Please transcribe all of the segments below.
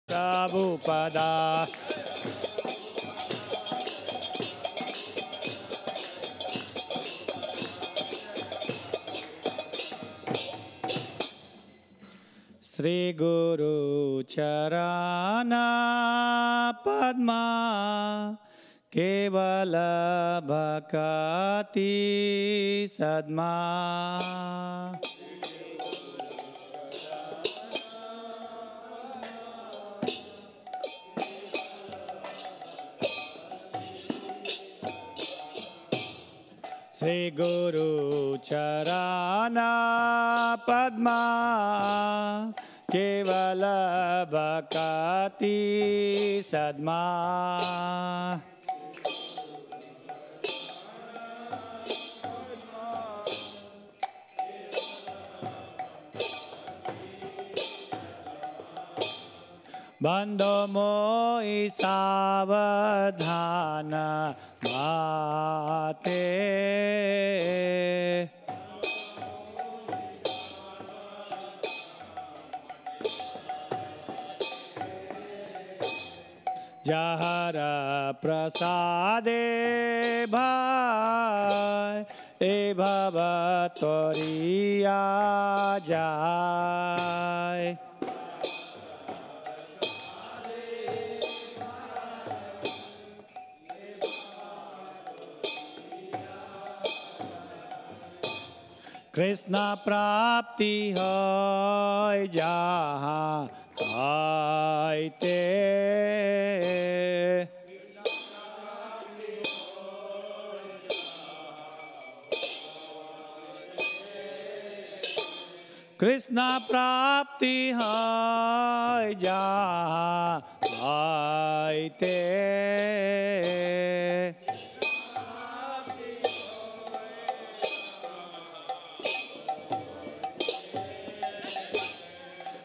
Prabhupada. Sri Guru Charana Padma Kevala Bhakati Sadma. Sri Guru Charana Padma Kevala Bhakati Sadma. Bandho moi savadhana bhate. Jahara prasade bhai e bhava toriya jai. Krishna prapti hoy jahan aite. Krishna prapti hoy jahan aite.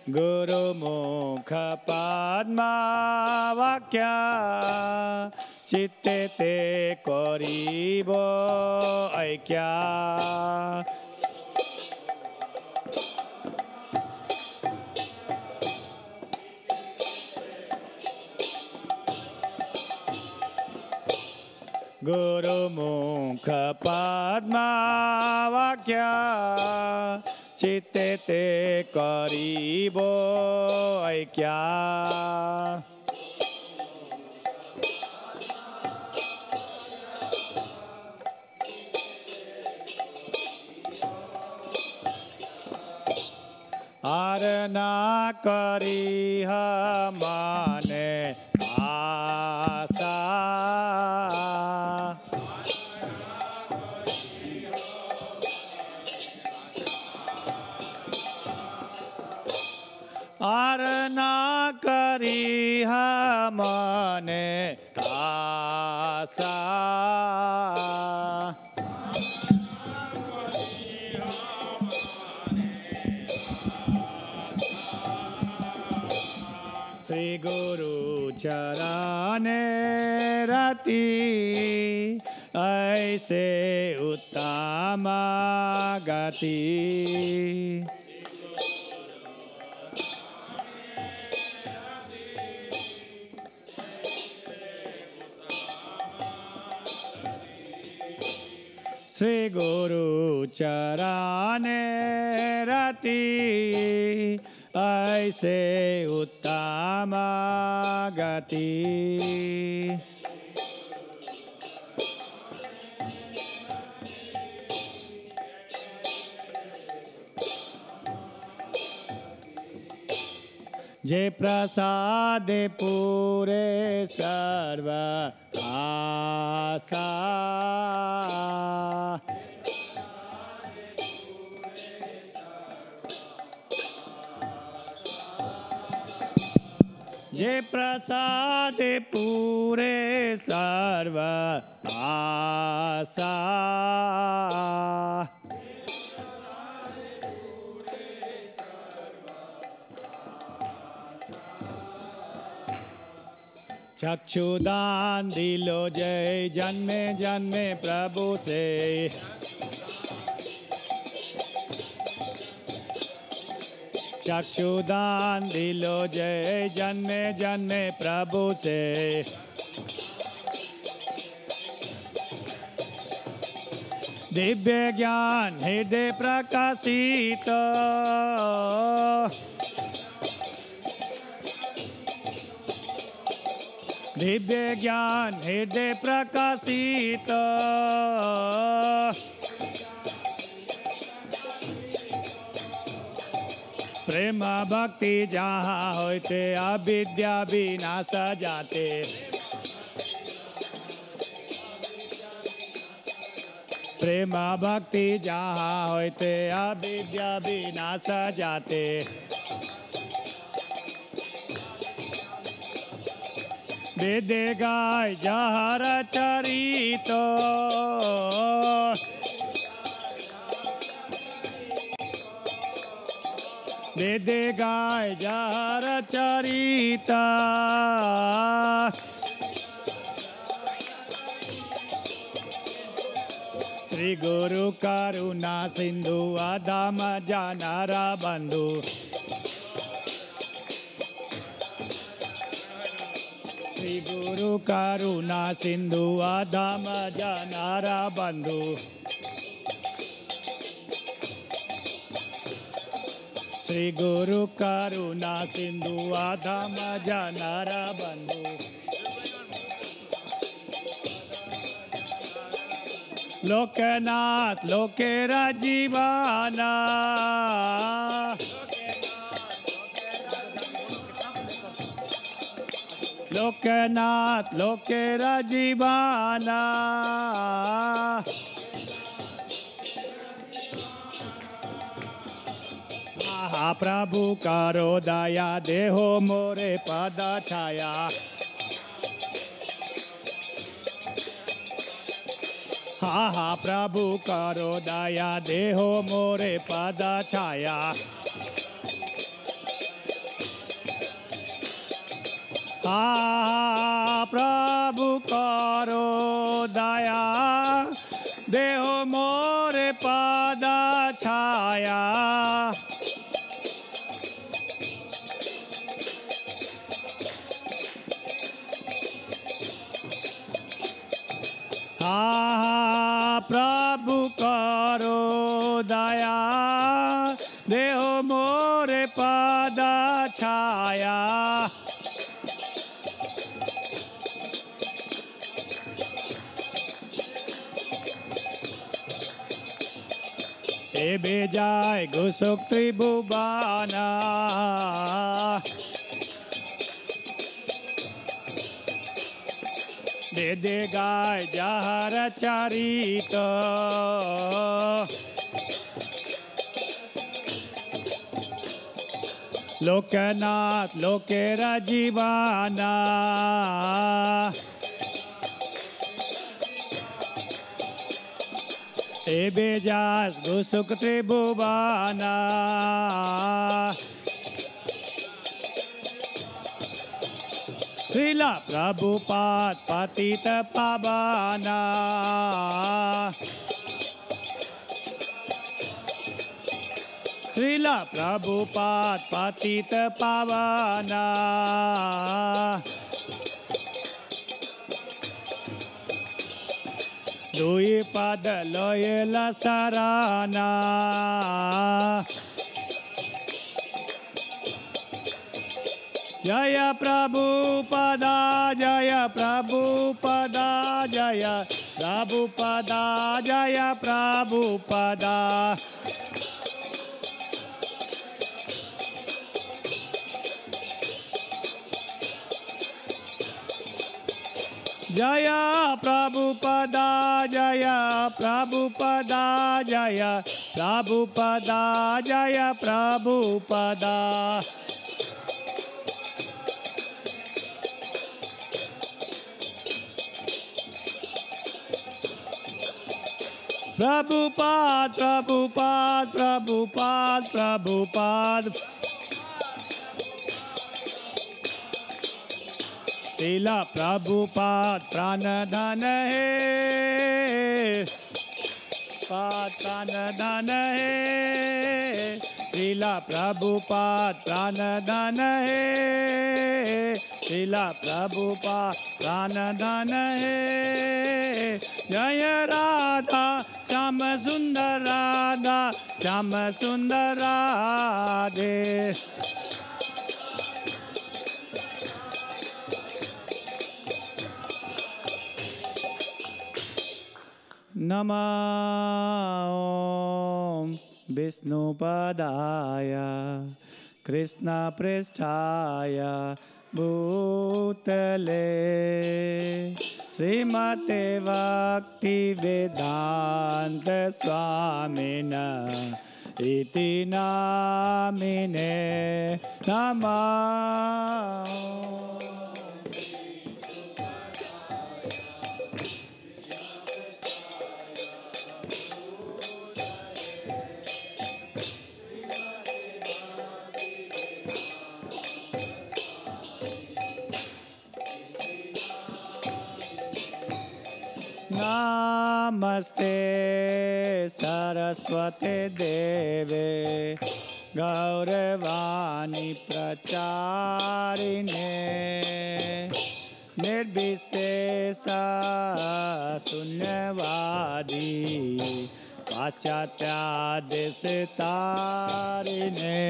Guru Mukha Padma Vakya Chitte te koribo aikya. Guru Mukha Padma Vakya Chitte te karibo aikya. Arana kariha mane asa. Arana kariha mane asa. Sri Guru Charane Rati Aise Uttama Gati. Sri Guru Charane Rati Aise Uttama Gati. Je prasade pure sarva asa. Je prasade pure sarva asa. चक्षुदान दिलो जय जन्मे जन्मे प्रभु से चक्षुदान दिलो जय जन्मे जन्मे प्रभु से। दिव्य ज्ञान हृदय प्रकाशित, दिव्य ज्ञान हृदय प्रकाशित, प्रेम भक्ति जहाँ होते अविद्या विनाश जाते। प्रेम भक्ति जहाँ होते अविद्या विनाश जाते। वेद गाय जहर चरित, वेद गाय जहर चरिता। श्री गुरु करुणा सिंधु आधम जानरा बंधु। श्री गुरु करुणा सिंधु आधम जानरा बंधु। श्री गुरु करुणा सिंधु आधम जानरा बंधु। लोकनाथ लोकेरा जीवाना, लोकनाथ लोकेरा जीवाना। प्रभु करो दया देहो मोरे पद छाया। हा प्रभु करो दया देहो मोरे पद छाया। हा प्रभु करो दया देहो मोरे पद छाया। प्रभु करो दया देहो मोरे पद छाया। एबे जाय गुसुक त्रिभुवना, दे गाय जहर चरित। लोकनाथ लोकेरा जीवाना, एबे जास गुसुक त्रिभुवना। श्रीला प्रभुपाद पतित पावना, श्रीला प्रभुपाद पतित पावना। दुई पद लोयला सराना, जय प्रभुपदा जय प्रभुपदा जय प्रभुपदा जय प्रभुपदा। जय प्रभुपदा जय प्रभुपदा जय प्रभुपदा जय प्रभुपदा। प्रभुपाद प्रभुपाद प्रभुपाद प्रभुपाद। श्रीला प्रभुपाद प्राण धन है, प्राण धन है। श्रीला प्रभुपाद प्राण धन है, श्रीला प्रभुपाद प्राण धन है। जय राधा श्याम सुंदर राधा, श्याम सुंदर राधे। नमः ओम विष्णुपदाय कृष्णपृष्ठाय भूतले श्रीमते भक्ति वेदांत स्वामिनः इति नामिने नमः। नमस्ते सरस्वते देवे गौरवाणी प्रचारिणे निर्विशेष शून्यवादी पाश्चात्यादेशतारिणे।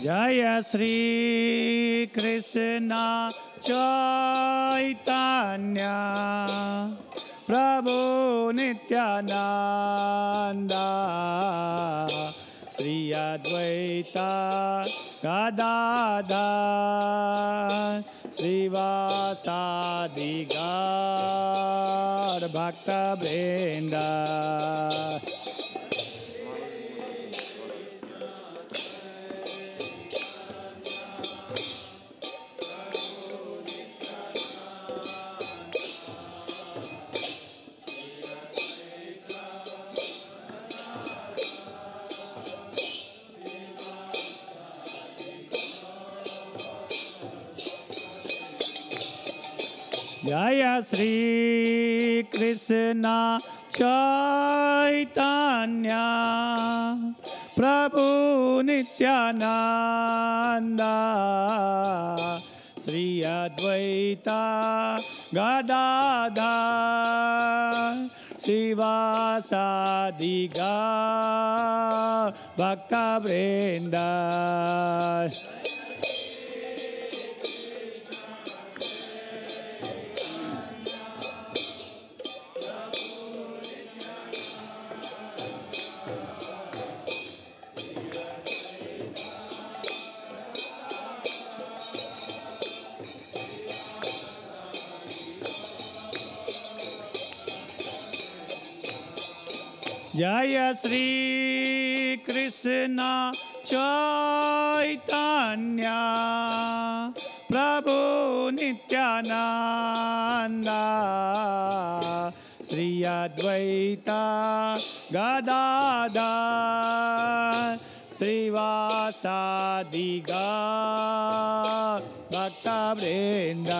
जय श्री कृष्ण चैतन्य प्रभु नित्यानंद श्री अद्वैत गदाधर श्रीवासादि गौर भक्तवृंद। जय श्री कृष्ण चैतन्य प्रभु नित्यानंद श्री अद्वैत गदाधर श्रीवासादि गौर भक्तवृंद। जय श्री कृष्ण चैतन्य प्रभु नित्यानंद श्री अद्वैत गदाधर श्रीवासादि गौर भक्तवृंद।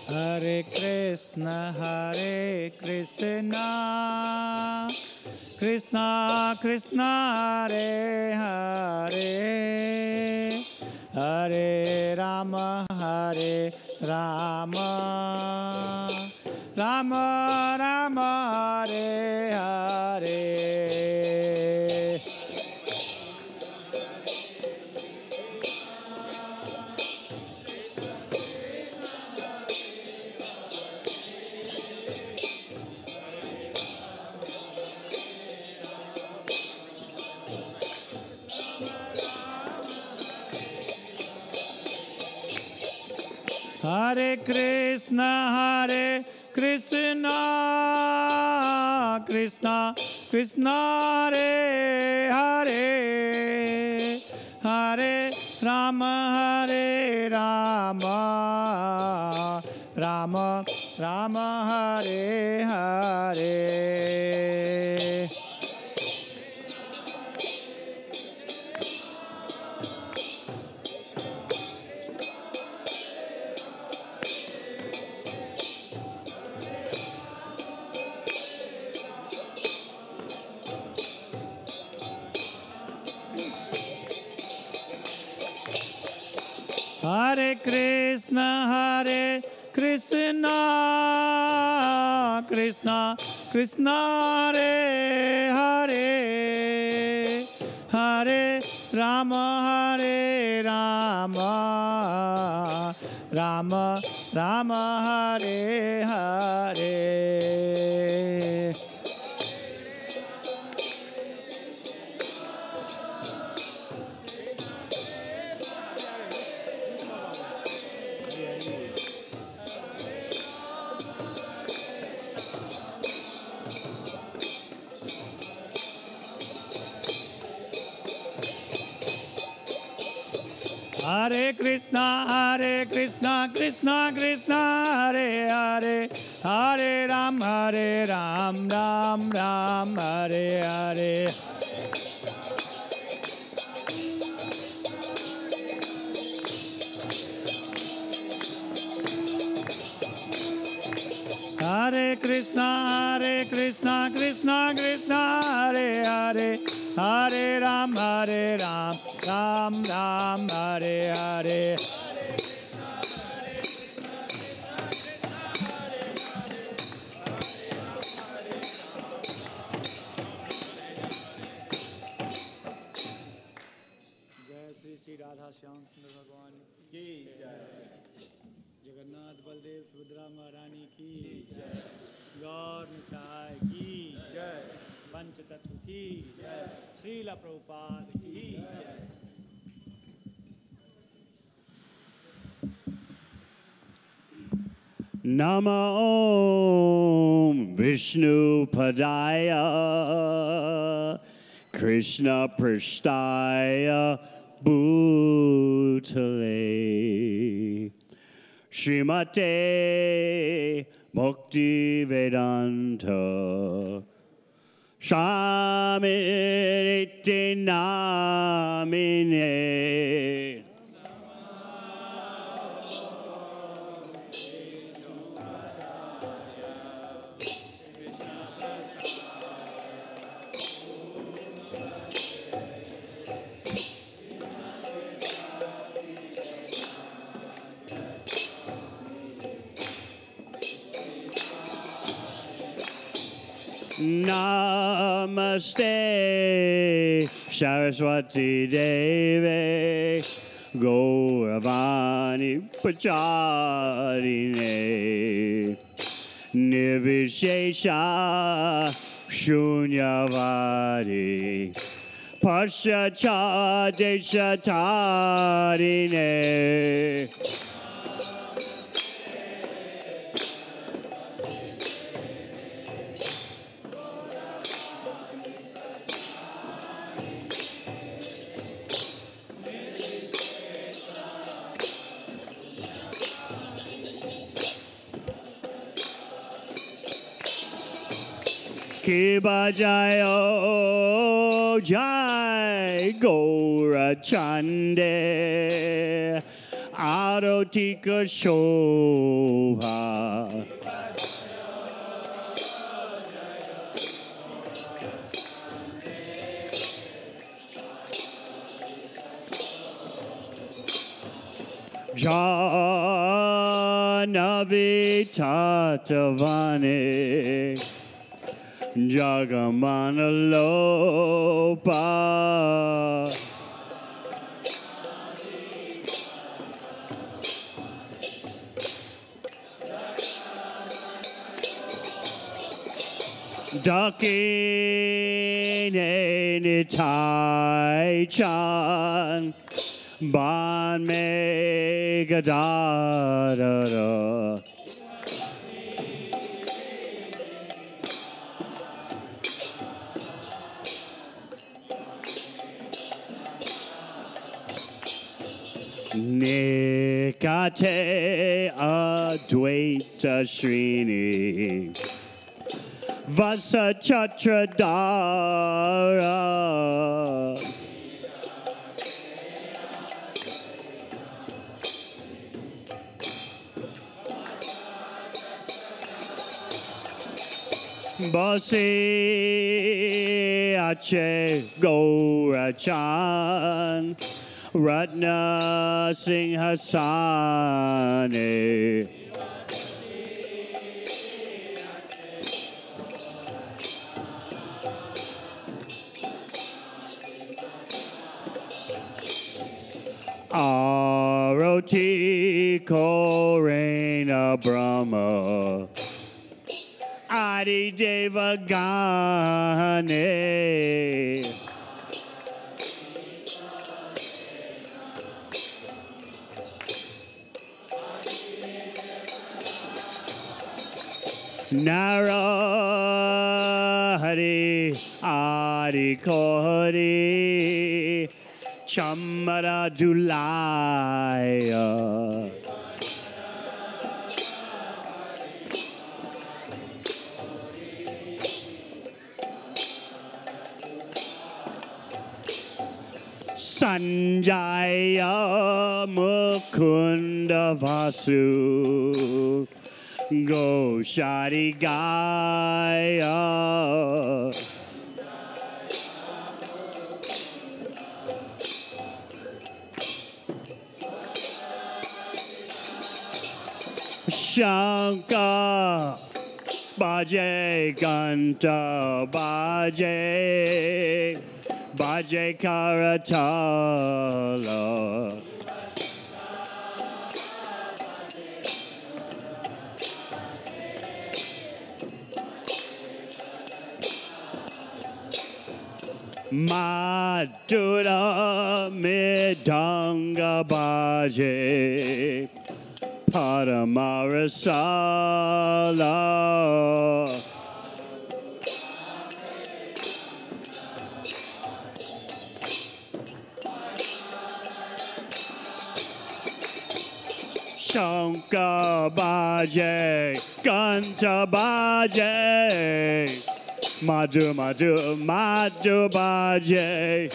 हरे Krishna Krishna Krishna Hare Hare Hare Ram Ram Ram Hare Hare. Hare Krishna, Krishna Krishna, Hare Hare, Hare Rama, Rama Rama, Hare Hare. Hare Krishna, Krishna Krishna, Hare Hare, Hare Rama, Rama Rama, Hare Hare. Hare Krishna, Krishna Krishna, Hare Hare, Hare Ram, Ram Ram, Hare Hare. Hare Krishna, Krishna Krishna, Hare Hare, Hare Ram, Ram Ram, Hare Hare. जय श्री राधा श्याम सुंदर भगवान की जय, जगन्नाथ बलदेव सुभद्रा महारानी की जय, गौर निताय की जय, पंचतत्व की जय, श्रील प्रभुपाद की जय। Nama Om Vishnu Padaya Krishna Prishtaya Bhutale Srimate Bhakti Vedanta Swaminiti Namine. Namaste Saraswati Deve Gauravani Pacharine Nirvishesha Shunyavadi Paschachadeshatarine. Ki bajayo jai Gaurachande Arotika Shobha. Janavi Tatavane Jagamana Lopa Dakine Nitai Chan Ban me ga da da da. Nikate Advaita Srini Vasa Chatradara Basi Ache Gorachan Ratna Singhasane Aroti Korena Brahma Adi Deva Gane Nara Hari Adi Kohari Chamara Dulaya Sanjaya Mukunda Vasu Go Shadi Gaya Shankar Baje Ganta Baje Baje Karatala Madura Midanga Baje Paramarasala Shankar Baje Ganta Baje Madhu Madhu Madhu Baje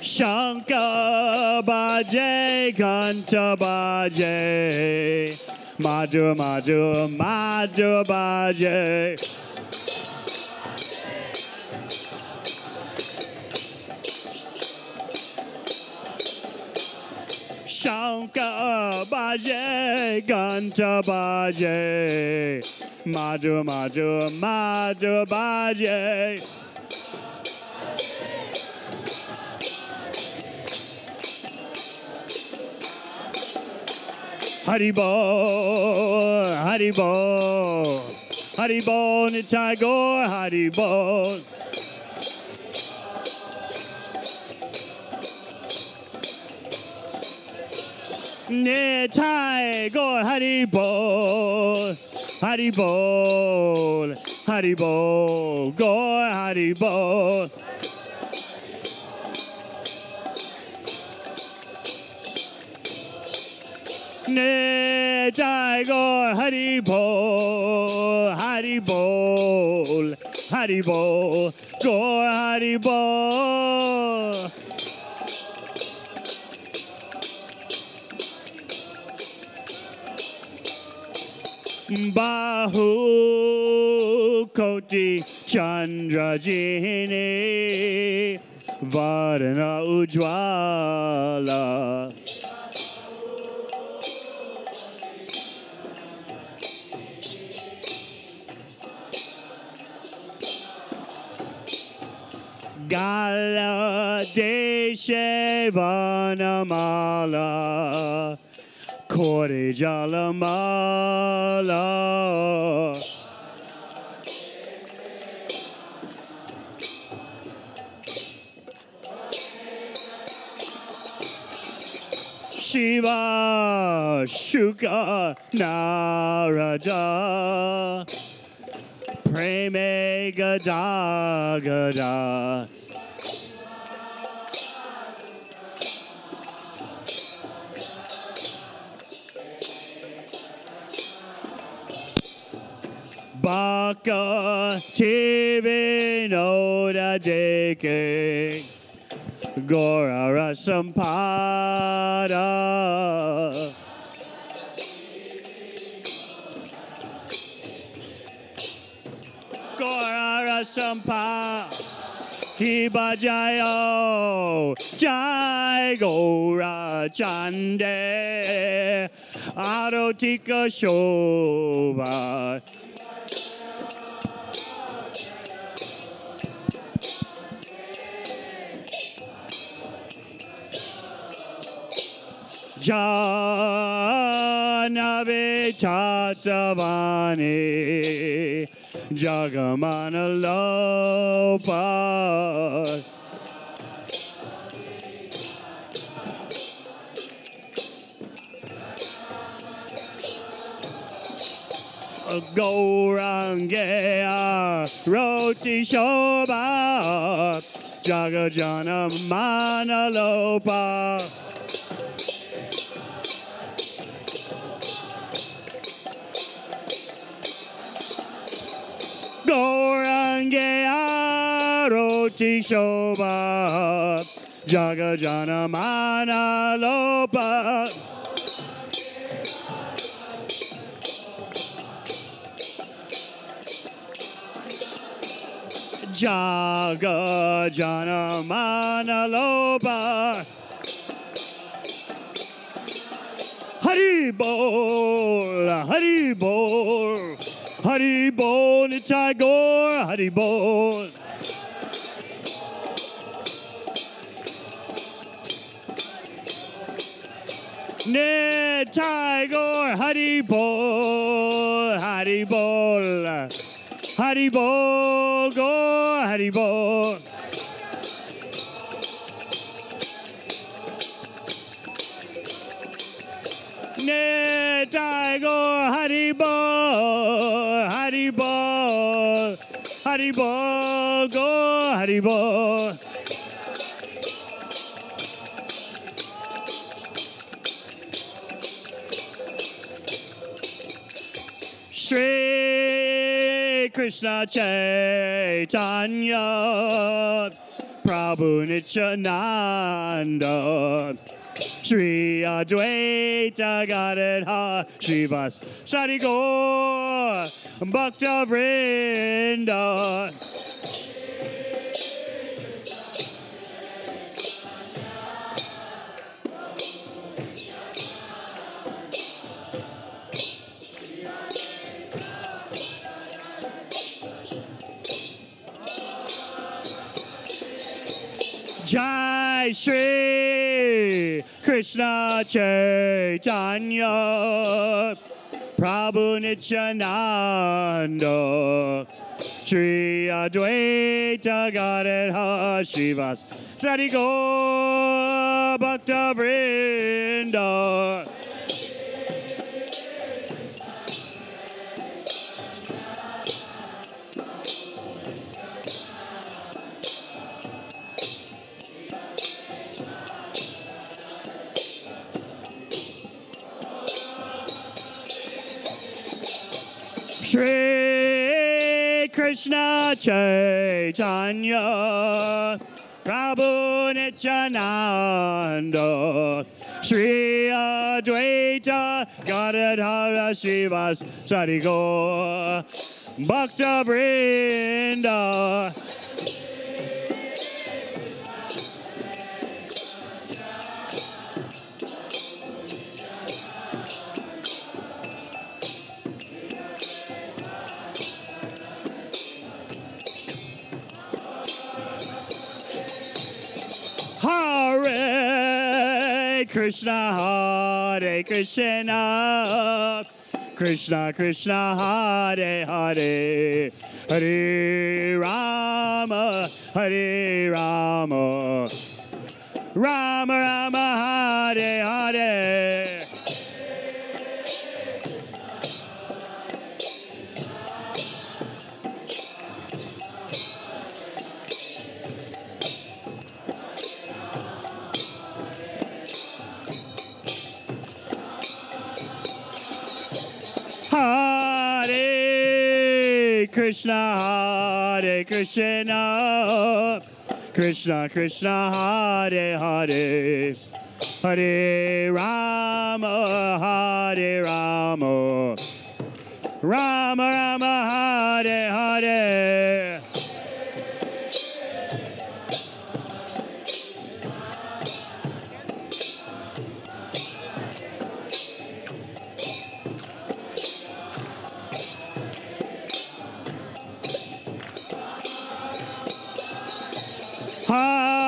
Shankar Baje Ganta Baje Madhu Madhu Madhu Baje Shankar Baje Ganta Baje Madhu Madhu Madhu Baje Haribo Haribo Haribo Nitai Gaur Haribo Nitai Gaur Haribol, Haribol, Haribol, Gaur Haribol. Nitai Gaur Haribol, Haribol, Haribol, Gaur Haribol. Bahu Koti Chandra Jini Varna Ujwala Gala Deshe Vanamala Kore Jalamala Shiva Shuka Narada Preme Gada Gada Baka Tivinoda Deke Gora Rasampada Gora Rasampa Kiba Jayo Jai Gora Chande Arotika Shobha Janave Tatavani Jagamana Lopa Gaurangea Roti Shobha Jagajana Manalopa Gaurangea Roti Shobha Jagajana Manalopa Jagajana Manalopa Hari Bol Hari Bol Hari Bol Nitai Gaur Hari Bol Nitai Gaur Hari Bol Hari Bol Hari Bol Gaur Hari Bol Nitai Gaur Hari Bol Hari Bol Hari Bol Gaur Hari Bol Shri Krishna Chaitanya Prabhu Nityananda Shri Advaita Gadadhar Srivas Sari Gaur Bhakta Vrinda Jai Shri Krishna Chaitanya Prabhu Nityananda Shri Advaita Gadadhar Srivas Sari Gaur Bhakta Vrinda Shri Krishna Chaitanya Prabhu Nityananda Shri Advaita Gadadhara Srivas Sari Gaur Bhakta Vrinda Hare Krishna, Hare Krishna, Krishna Krishna, Hare Hare, Hare Rama, Hare Rama, Rama Rama, Hare Hare. Hare Krishna, Krishna Krishna, Hare Hare, Hare Rama, Hare Rama, Rama Rama, Hare Hare.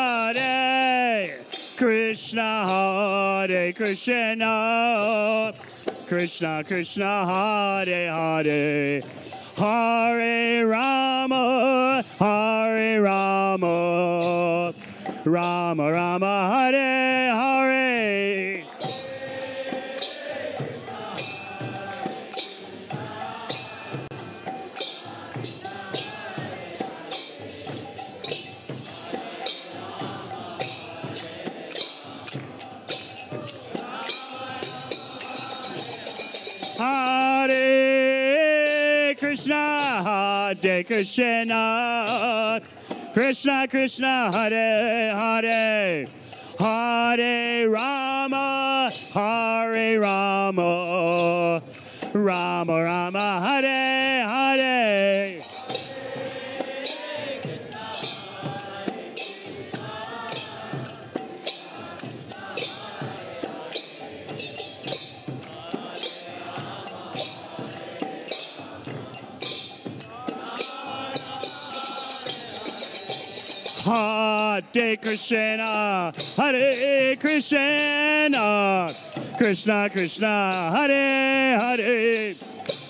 Hare Krishna, Hare Krishna, Krishna Krishna, Hare Hare, Hare Rama, Hare Rama, Rama Rama, Hare Hare. Hare Krishna, Hare Krishna, Krishna Krishna, Hare Hare, Hare Rama, Hare Rama, Rama Rama, Hare Hare. Hare Krishna, Hare Krishna, Krishna Krishna, Hare Hare,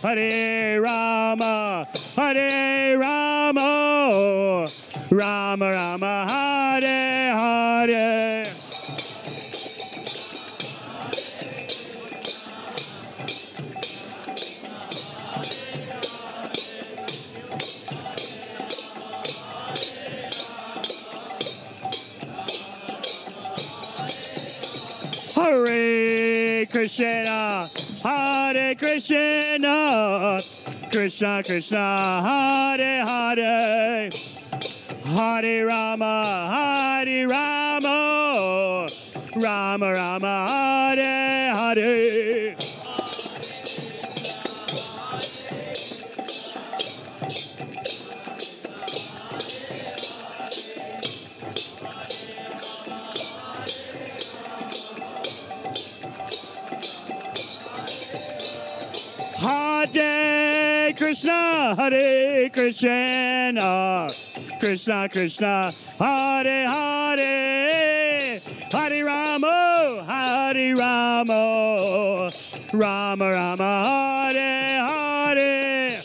Hare Rama, Hare Rama, Rama Rama, Hare Hare. Hare Krishna, Hare Krishna, Krishna Krishna, Hare Hare, Hare Rama, Hare Rama, Rama Rama, Hare Hare. Hare Krishna, Hare Krishna, Krishna Krishna, Hare Hare, Hare Rama, Hare Rama, Rama Rama, Hare Hare.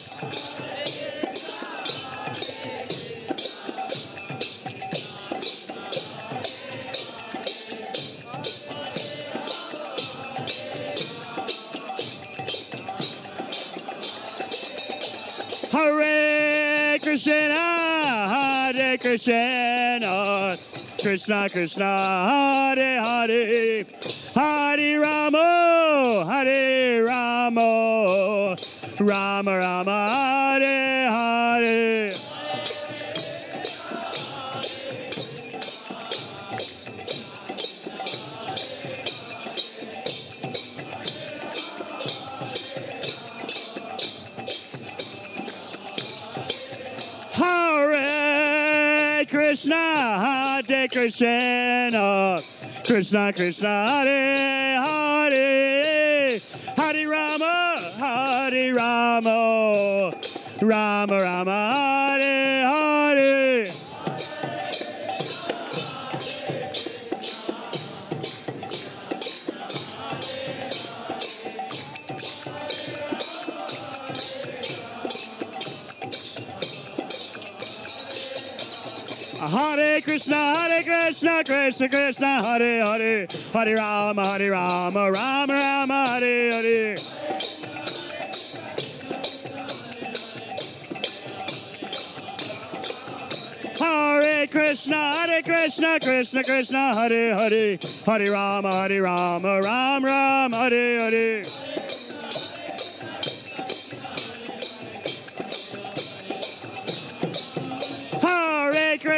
Hare Krishna, Hare Krishna, Krishna Krishna, Hare Hare, Hare Rama, Hare Rama, Rama Rama, Hare Hare. Hare Krishna, Hare Krishna, Krishna Krishna, Hare Hare, Hare Rama, Hare Rama, Rama Rama, Hare Hare. Hare Krishna, Krishna Krishna, Hare Hare, Hare Rama, Rama Rama, Hare Hare. Hare Krishna, Krishna Krishna, Hare Hare, Hare Rama, Rama Rama, Hare Hare.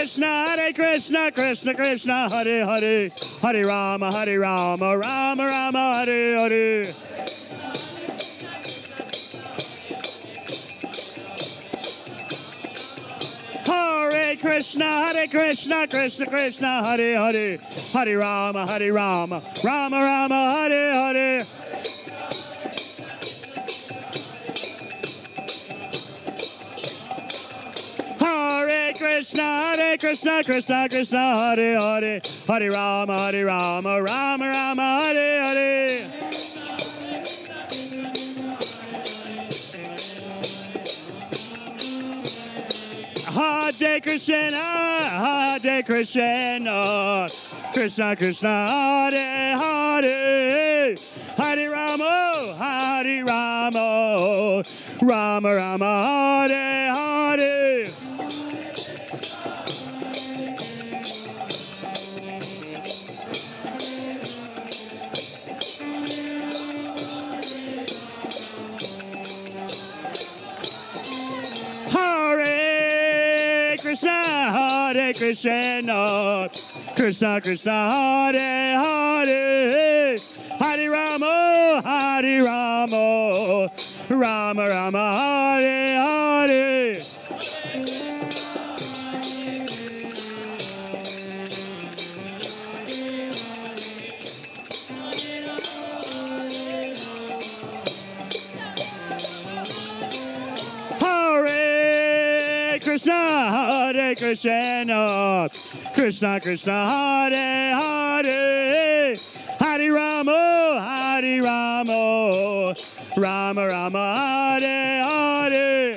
Krishna, Krishna Krishna, Hare Hare, Hare Rama, Rama Rama, Hare Hare. Hare Krishna, Krishna Krishna, Hare Hare, Hare Rama, Rama Rama, Hare Hare. Hare Krishna, Krishna Krishna, Hare Hare, Hare Rama, Rama Rama, Hare Hare. Hare Krishna, Krishna Krishna, Hare Hare, Hare Rama, Rama Rama, Hare Hare. Hare Krishna, Krishna Krishna, Hare Hare, Hare Rama, Rama Rama, Hare Hare. Hare Krishna, Krishna Krishna, Hare Hare, Hare Rama, Rama Rama, Hare Hare.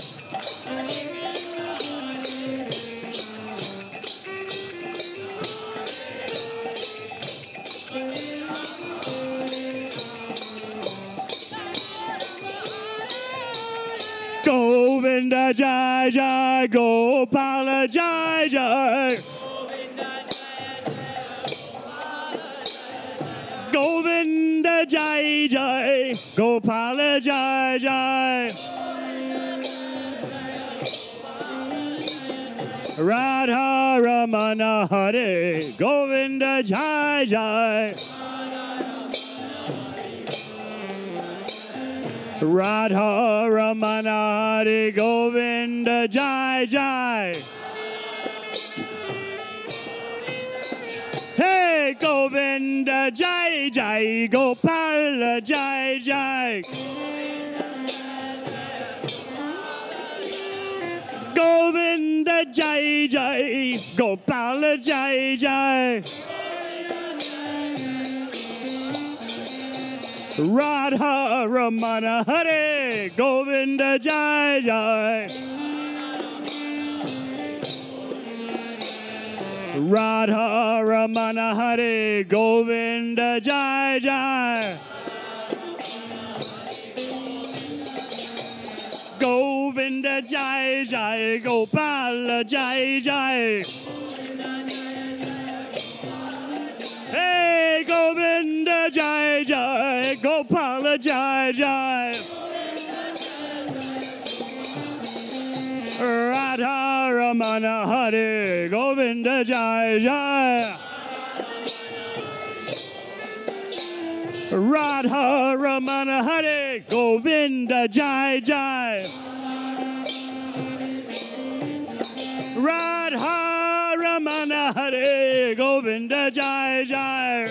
Govinda Jai Jai, Gopala Jai Jai. Govinda Jai Jai, Gopala Jai Jai. Radha Ramana Hare, Govinda Jai Jai. Radha Ramana Hare, Govinda Jai Jai. Hey, Govinda Jai Jai, Gopala Jai Jai. Govinda Jai Jai, Gopala Jai Jai. Radha Ramana Hare, Govinda Jai Jai. Radha Ramana Hare, Govinda Jai Jai. Govinda Jai Jai, Gopala Jai Jai. Hey, Govinda Jai Jai, Gopala Jai Jai. Radha Ramana Hare, Govinda Jai Jai. Radha Ramana Hare, Govinda Jai Jai. Radha Ramana Hare, Govinda Jai Jai.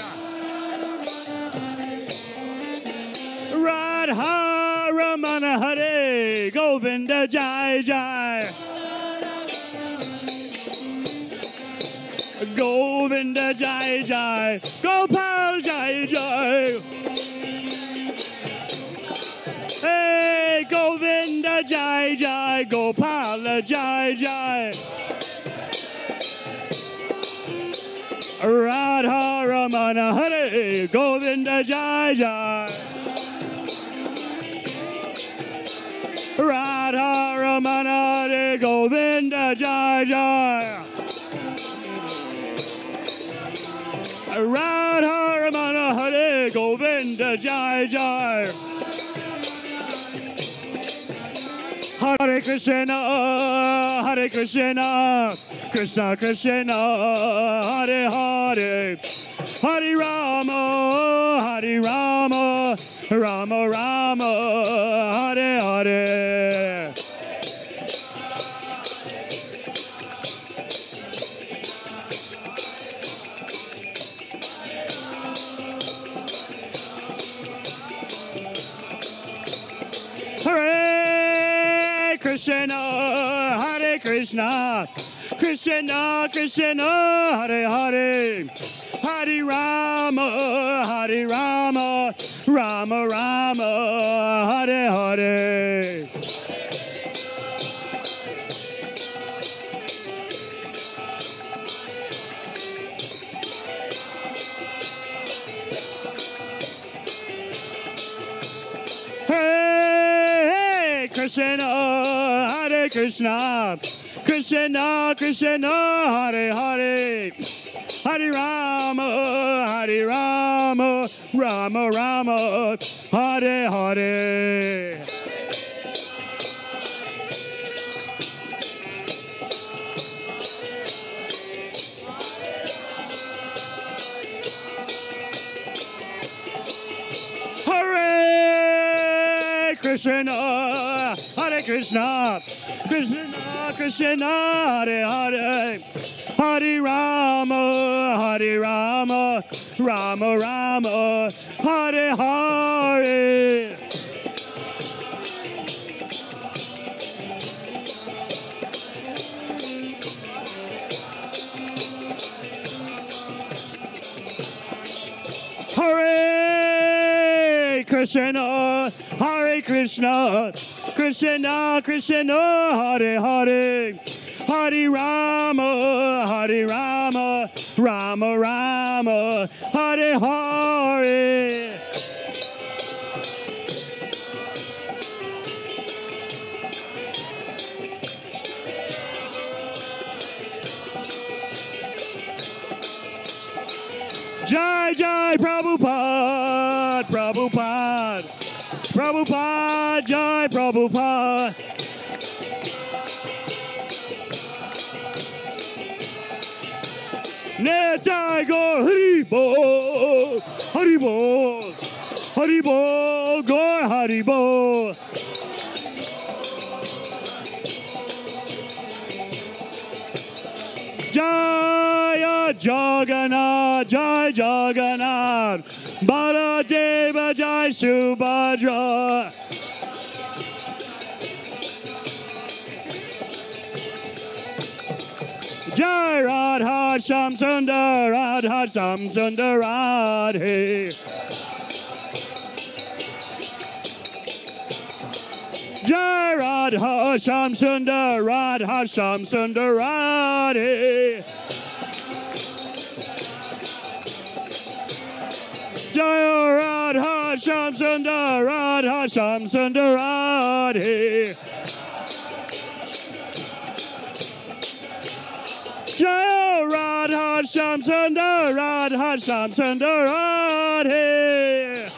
Radha Ramana Hare, Govinda Jai Jai. Govinda Jai Jai, Gopal Jai Jai. Hey, Govinda Jai Jai, Gopal Jai Jai. Radha Ramana Hare, Govinda Jai Jai. Radha Ramana Hare, Govinda Jai Jai. Radha Ramana Hare, Govinda Jai Jai. Hare Krishna, Hare Krishna, Krishna Krishna, Hare Hare, Hare Rama, Hare Rama, Rama Rama, Hare Hare. Hare Krishna, Hare Krishna, Krishna Krishna, Hare Hare, Hare Rama, Hare Rama, Rama Rama, Hare Hare. Hare Krishna, Hare Krishna, Krishna Krishna, Hare Hare, Hare Rama, Hare Rama, Rama Rama, Hare Hare. Hare Krishna, Hare Krishna, Krishna Krishna, Hare Hare, Hare Rama, Hare Rama, Rama Rama, Hare Hare. Hare Krishna, Hare Krishna, Krishna Krishna, Hare Hare, Hare Rama, Hare Rama, Rama Rama, Hare Hare. Jai Jai Prabhupada, Prabhupada, Prabhupada, Jai Prabhupada. Nitai Gaur Hari Bol, Hari Bol, Hari Bol, Gaur Hari Bol. Jaya Jagannath, Jai Jagannath, Baladeva, Jai Subhadra. Jai Radha Shamsundar, Radha Shamsundar Radhe. Jai Radha Shamsundar, Radha Shamsundar Radhe. Jai Radha Shamsundar, Radha Shamsundar Radhe. Jai Radha Shamsundar, Radha Shamsundar Radhe.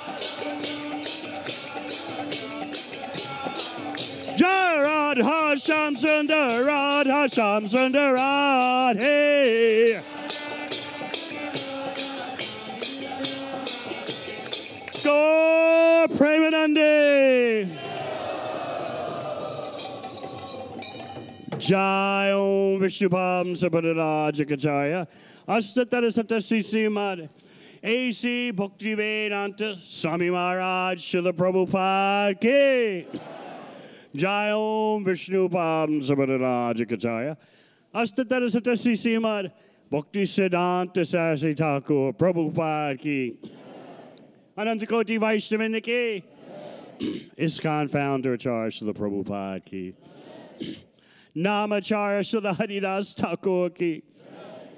Jai Radha Shamsundar, Radha Shamsundar Radhe. Gaur Premanande. Jai Om Vishnupam Sabadana Jakacharya Astatara Satasi Srimad A.C. Bhaktivedanta Swami Maharaj Srila Prabhupada Ki Jai Om Vishnupam Sabadana Jakacharya Astatara Satasi Srimad Bhakti Siddhanta Saraswati Thakur Prabhupada Ki Anantakoti Vaishnavini Ki ISKCON Founder Acharya Srila Prabhupada Ki Namacharya Srila Haridas Thakur Ki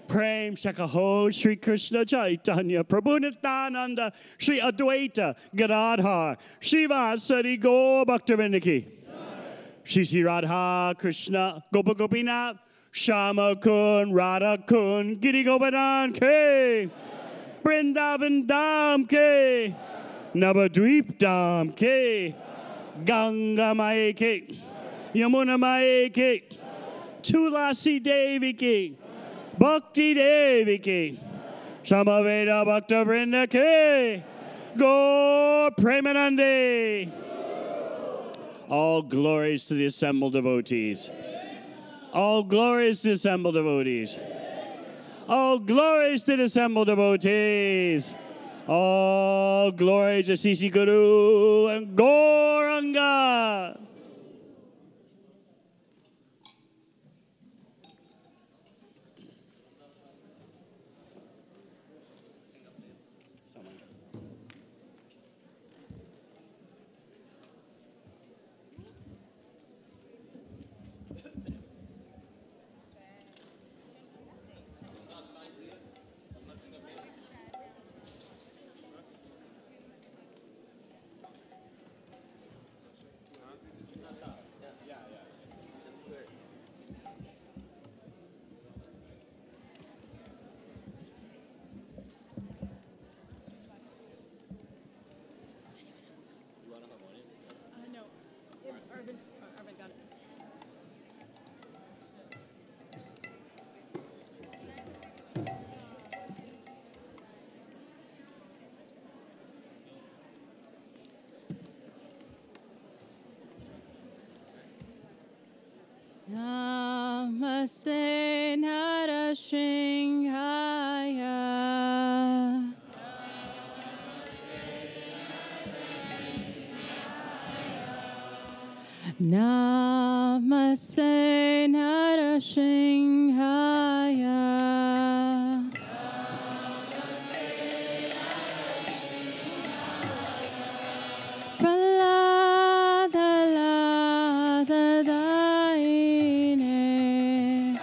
Prem Shakaho Sri Krishna Chaitanya Prabhu Nityananda Sri Advaita Gadadhar Srivasadi Gaur Bhaktivinoda Ki Shri Sri Radha Krishna Gopa Gopinath Shama Kun Radha Kun Giri Govardhan Ki Vrindavan Dham Ki Navadvip Dham Ki Ganga Mai Ki Yamuna Mai ki, Tulasi Devi ki, Bhakti Devi ki, Samaveda Bhakta Vrinda ki, Gaur Premanande. All glories to the assembled devotees. All glories to the assembled devotees. All glories to the assembled devotees. All glory to Sisi Guru and Gauranga. No. If Arvind got it. Namaste Narashinghaya. Namaste Narashinghaya. Praladadaine.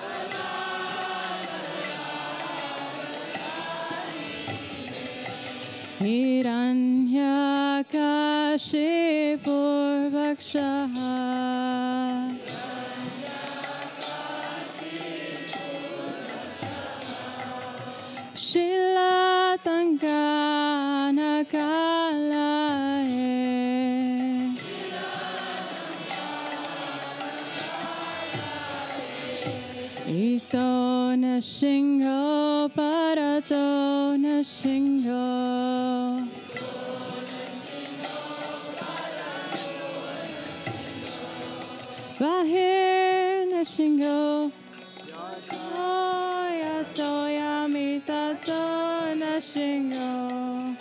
Hiranyakashipurvakshaha. Shilatangkanakalae. Ito na shingo parato na shingo. Bahir na shingo. Yato yamitato na shingo.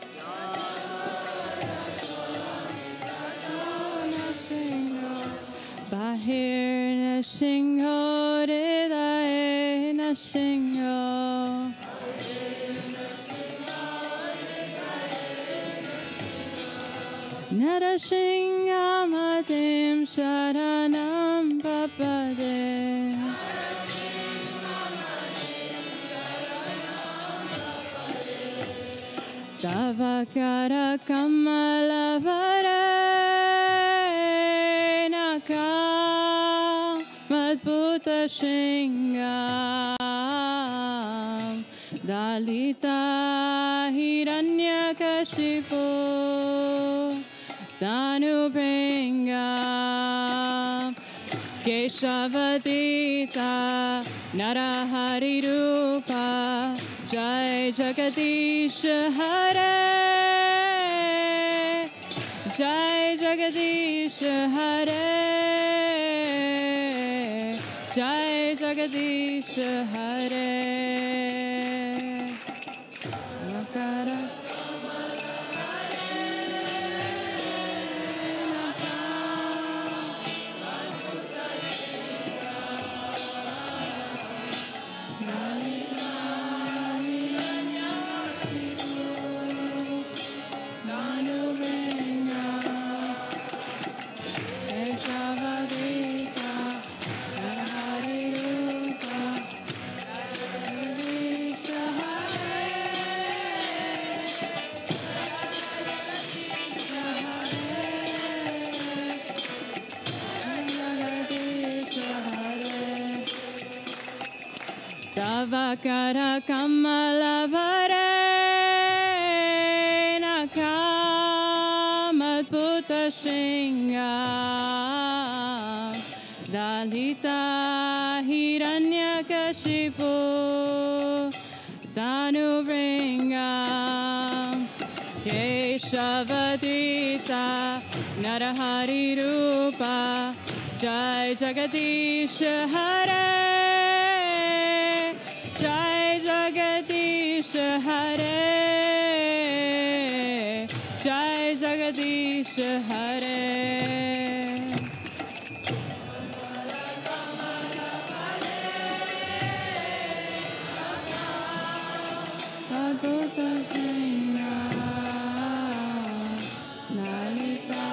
Bahir na shingo, ridae na shingo. Nara shinga matim sharanam papade. Tavakara kamala vare naka madbhuta shingam dalita hiranyakashipu tanubhingam keshavadita narahari rupa Jai Jagadish Hare Jai Jagadish Hare Jai Jagadish Hare Makara Tavakara kamala vare naka madbhuta shinga Hiranyakashipu Tanuvringam Keshavadita Narahari Rupa Jai Jagadish Hare Jai Jagadish Hare Jai Jagadish Hare Adhuta Singha Lalita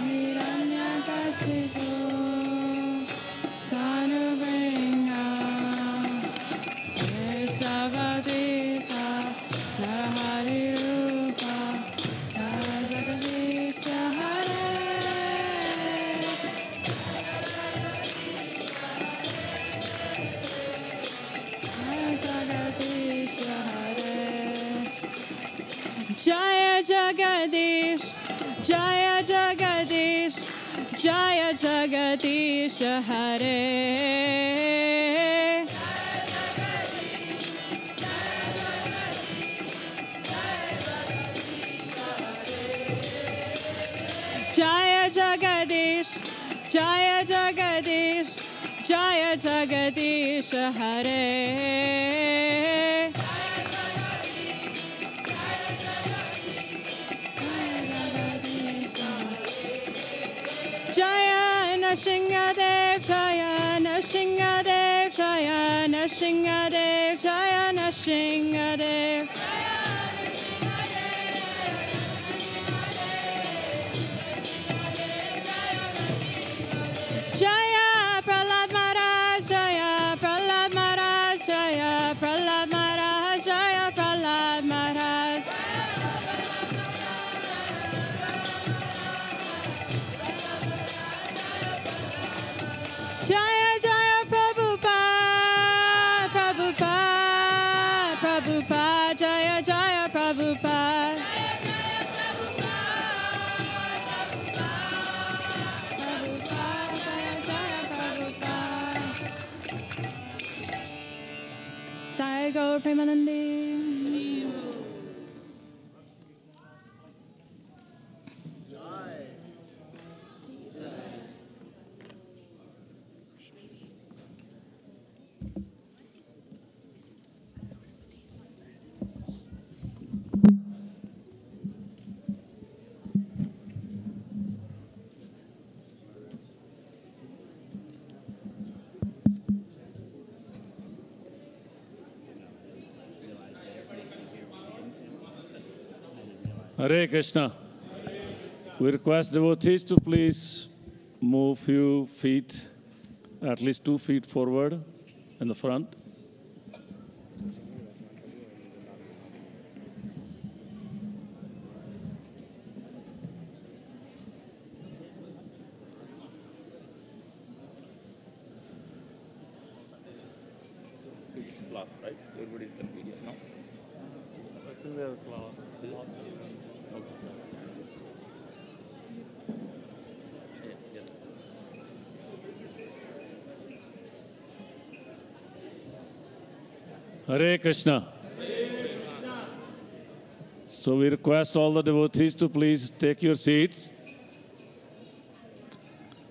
Hiranyakashipu Tanuvringam Kesavadita Narahari Rupa Jai Jagadish Hare Jaya Jagadish, Jaya Jagadish, Jaya Jagadish Hare. Jaya Jagadish, Jaya Jagadish, Jaya Jagadish Hare. Jaya Nashingadev, Jaya Nashingadev, Jaya Nashingadev, Jaya Nashingadev. Jaya Prahlad Maharaj, Jaya Prahlad Maharaj, Jaya Prahlad Maharaj, Jaya Prahlad Maharaj. Jaya Jaya Prabhupada, Prabhupada, Prabhupada, Jaya Jaya Prabhupada. Jai Gaur Premanandi. Hare Krishna. We request devotees to please move few feet, at least 2 feet forward in the front. Right? Everybody can be here now. Hare Krishna. So we request all the devotees to please take your seats.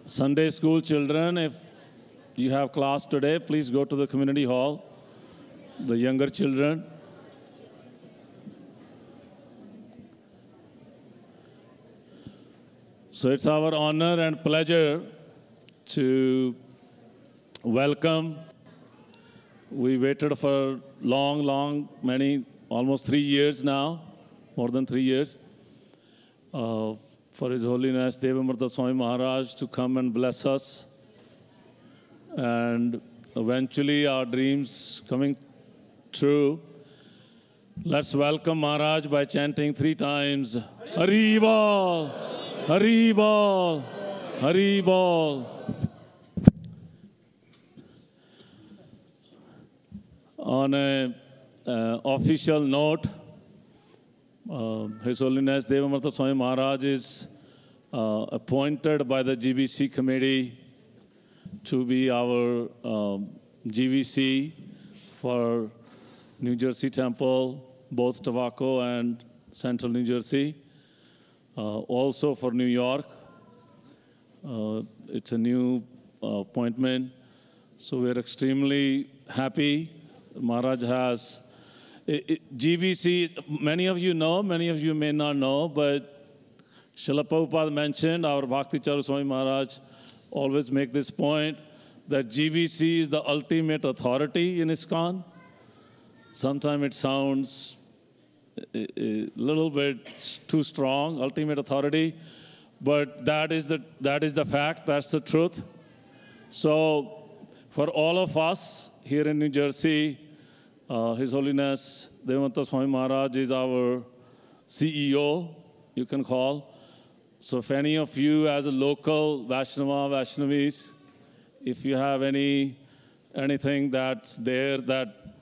Sunday school children, if you have class today, please go to the community hall. The younger children. So it's our honor and pleasure to welcome. We waited for almost 3 years now, more than 3 years, for His Holiness Devamrita Swami Maharaj to come and bless us. And eventually our dreams coming true. Let's welcome Maharaj by chanting 3 times, Hari Bol, Hari Bol, Hari Bol. On an official note, His Holiness Devamrita Swami Maharaj is appointed by the GBC committee to be our GVC for New Jersey Temple, both Tobacco and Central New Jersey. Also for New York. It's a new appointment. So we're extremely happy. Maharaj has GVC, many of you know, many of you may not know, but Srila Prabhupada mentioned, our Bhakti Charu Swami Maharaj always make this point, that GVC is the ultimate authority in ISKCON. Sometimes it sounds a little bit too strong, ultimate authority, but that is the fact, that's the truth. So for all of us here in New Jersey, His Holiness Devamanta Swami Maharaj is our CEO, you can call. So if any of you as a local Vaishnava, Vaishnavis, if you have anything that's there that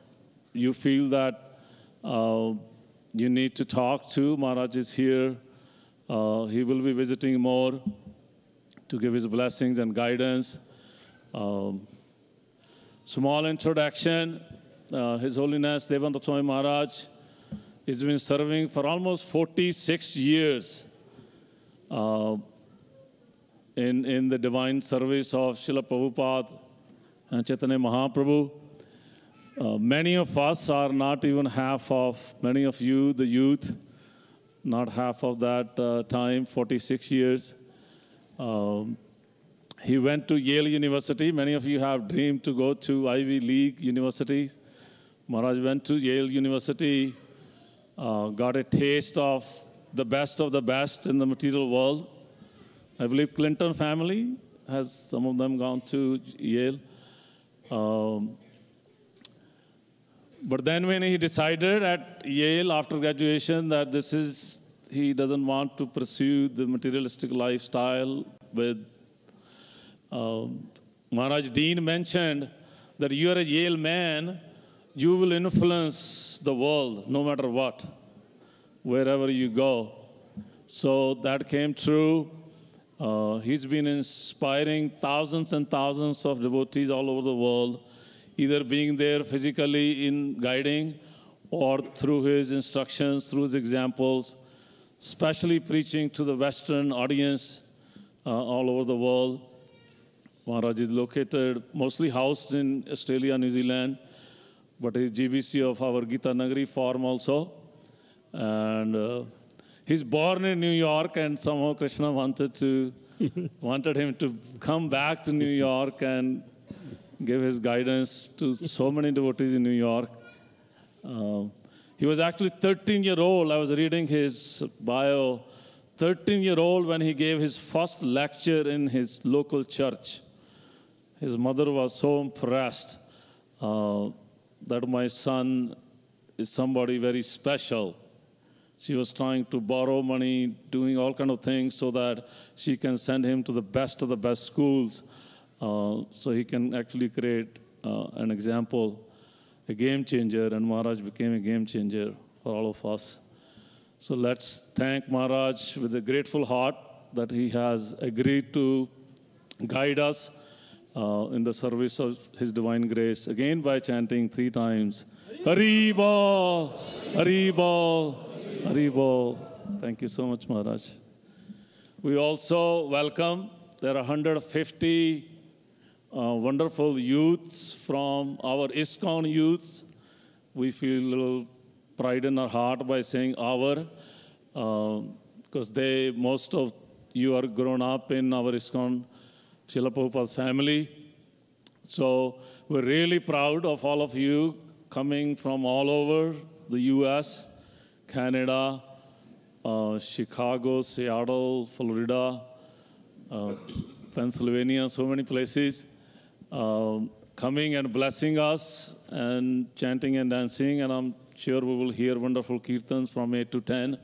you feel that you need to talk to, Maharaj is here. He will be visiting more to give his blessings and guidance. Small introduction. His Holiness Devamanta Swami Maharaj has been serving for almost 46 years in the divine service of Srila Prabhupada and Chaitanya Mahaprabhu. Many of us are not even half of, many of you, the youth, not half of that time, 46 years. He went to Yale University. Many of you have dreamed to go to Ivy League universities. Maharaj went to Yale University, got a taste of the best in the material world. I believe Clinton family has some of them gone to Yale. But then when he decided at Yale after graduation that he doesn't want to pursue the materialistic lifestyle with Maharaj Dean mentioned that you are a Yale man, you will influence the world no matter what, wherever you go. So that came true. He's been inspiring thousands and thousands of devotees all over the world, either being there physically in guiding or through his instructions, through his examples, especially preaching to the Western audience all over the world. Maharaj is located, mostly housed in Australia, New Zealand, but he's GBC of our Gita Nagari farm also. And he's born in New York, and somehow Krishna wanted him to come back to New York and give his guidance to so many devotees in New York. He was actually 13-year-old. I was reading his bio. 13-year-old when he gave his first lecture in his local church. His mother was so impressed that my son is somebody very special. She was trying to borrow money, doing all kind of things so that she can send him to the best of the best schools, so he can actually create an example, a game changer, and Maharaj became a game changer for all of us. So let's thank Maharaj with a grateful heart that he has agreed to guide us in the service of his divine grace, again by chanting 3 times, Hari Bol, Hari Bol, Hari Bol. Thank you so much, Maharaj. We also welcome, there are 150 wonderful youths from our ISKCON youths. We feel a little pride in our heart by saying our, because most of you are grown up in our ISKCON Srila Prabhupada's family. So we're really proud of all of you coming from all over the US, Canada, Chicago, Seattle, Florida, Pennsylvania, so many places, coming and blessing us and chanting and dancing. And I'm sure we will hear wonderful kirtans from 8 to 10.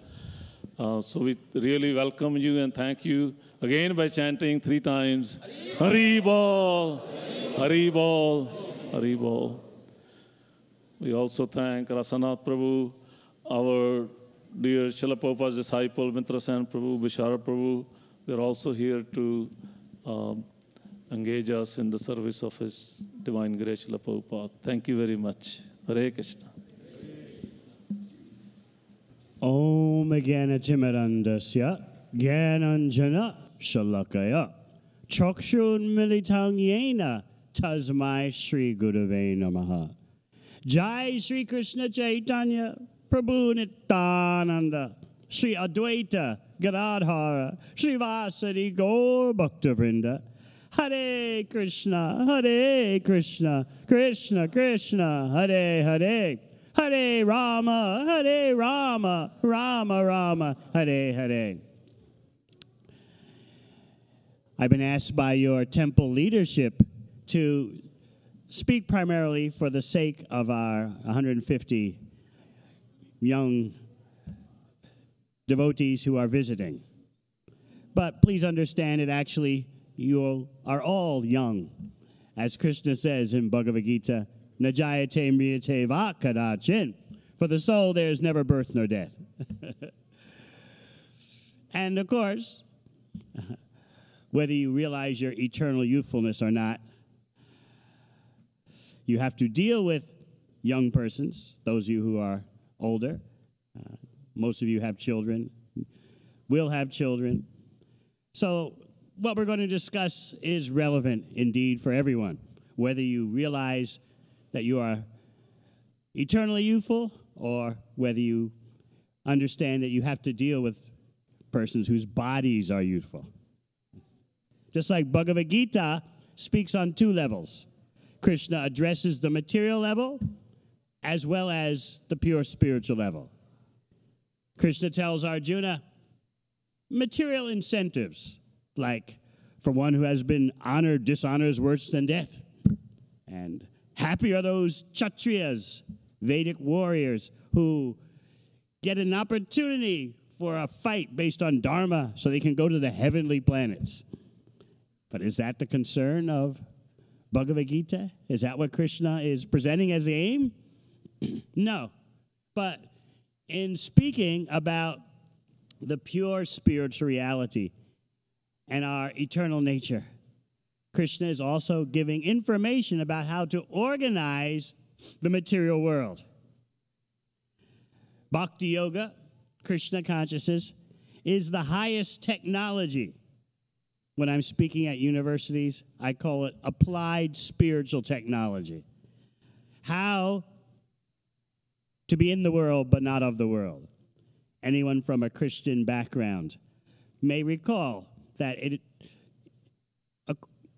So we really welcome you and thank you again by chanting 3 times, Hari Bol, Hari Bol, Hari Bol. We also thank Rasanath Prabhu, our dear Srila Prabhupada's disciple, Mitra Sen Prabhu, Bishara Prabhu. They're also here to engage us in the service of His Divine Grace, Srila Prabhupada. Thank you very much. Hare Krishna. Om Jnanatimidandasya Gyananjana Shalakaya Chakshun Militang Yena Tasmai Sri Gurave Namaha. Jai Sri Krishna Chaitanya Prabhu Nityananda Sri Advaita Gadadhara Sri Vasari Gaur Bhaktavrinda. Hare Krishna, Krishna Krishna, Hare Hare, Hare Rama, Rama Rama, Hare Hare. I've been asked by your temple leadership to speak primarily for the sake of our 150 young devotees who are visiting. But please understand, it actually, you are all young. As Krishna says in Bhagavad Gita, Najayate mriyate va kadachin. For the soul, there is never birth nor death. And of course, whether you realize your eternal youthfulness or not, you have to deal with young persons, those of you who are older. Most of you have children, will have children. So what we're going to discuss is relevant indeed for everyone, whether you realize that you are eternally youthful or whether you understand that you have to deal with persons whose bodies are youthful. Just like Bhagavad Gita speaks on two levels. Krishna addresses the material level as well as the pure spiritual level. Krishna tells Arjuna material incentives, like for one who has been honored, dishonor is worse than death. And happy are those Kshatriyas, Vedic warriors, who get an opportunity for a fight based on dharma so they can go to the heavenly planets. But is that the concern of Bhagavad Gita? Is that what Krishna is presenting as the aim? No. But in speaking about the pure spiritual reality and our eternal nature, Krishna is also giving information about how to organize the material world. Bhakti Yoga, Krishna consciousness, is the highest technology. When I'm speaking at universities, I call it applied spiritual technology. How to be in the world but not of the world. Anyone from a Christian background may recall that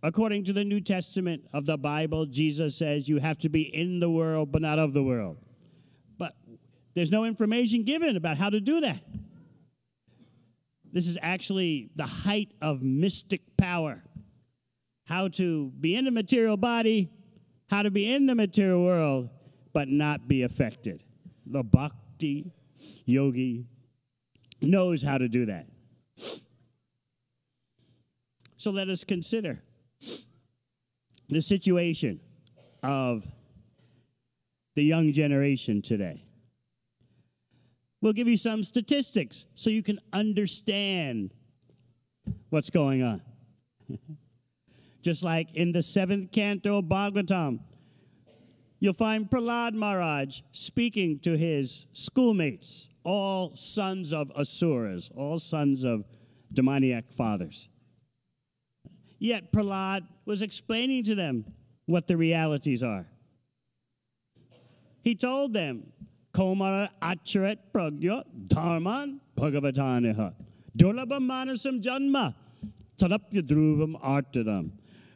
according to the New Testament of the Bible, Jesus says you have to be in the world but not of the world. But there's no information given about how to do that. This is actually the height of mystic power. How to be in the material body, how to be in the material world, but not be affected. The Bhakti Yogi knows how to do that. So let us consider the situation of the young generation today. We'll give you some statistics so you can understand what's going on. Just like in the 7th canto of Bhagavatam, you'll find Prahlad Maharaj speaking to his schoolmates, all sons of asuras, all sons of demoniac fathers. Yet Prahlad was explaining to them what the realities are. He told them, Komara acharet pragya dharman bhagavataneha durlabham manasam janma tadapya dhruvam artadam.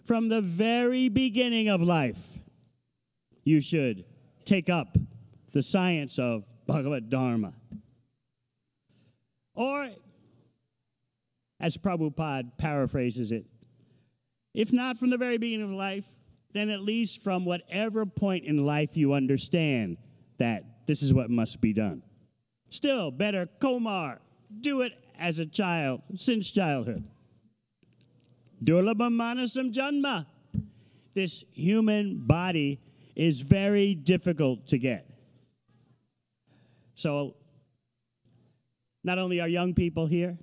From the very beginning of life, you should take up the science of Bhagavad Dharma. Or, as Prabhupada paraphrases it, if not from the very beginning of life, then at least from whatever point in life you understand that this is what must be done. Still, better Komar, do it as a child, since childhood. Durlabham manasam janma. This human body is very difficult to get. So, not only our young people here,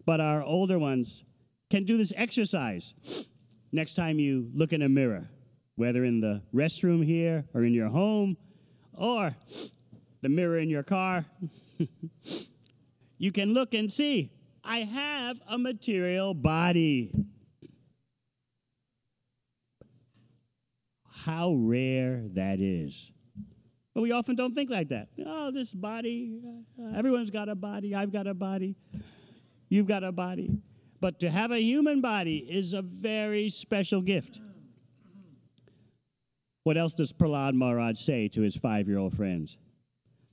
but our older ones can do this exercise. next time you look in a mirror, whether in the restroom here or in your home or the mirror in your car, you can look and see, I have a material body. How rare that is. But we often don't think like that. Oh, this body, everyone's got a body, I've got a body, you've got a body. But to have a human body is a very special gift. What else does Prahlad Maharaj say to his 5-year-old friends?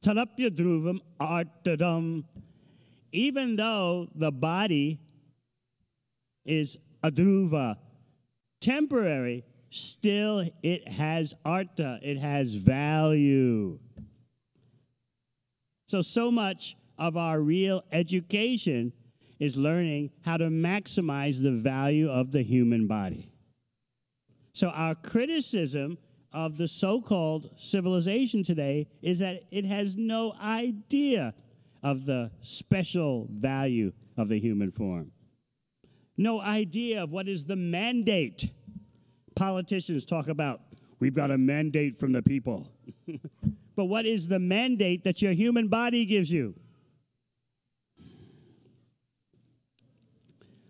Tanapya dhruvam artadam. Even though the body is adhruva, temporary, still it has artha, it has value. So much of our real education is learning how to maximize the value of the human body. So our criticism of the so-called civilization today is that it has no idea of the special value of the human form. No idea of what is the mandate. Politicians talk about, we've got a mandate from the people. But what is the mandate that your human body gives you?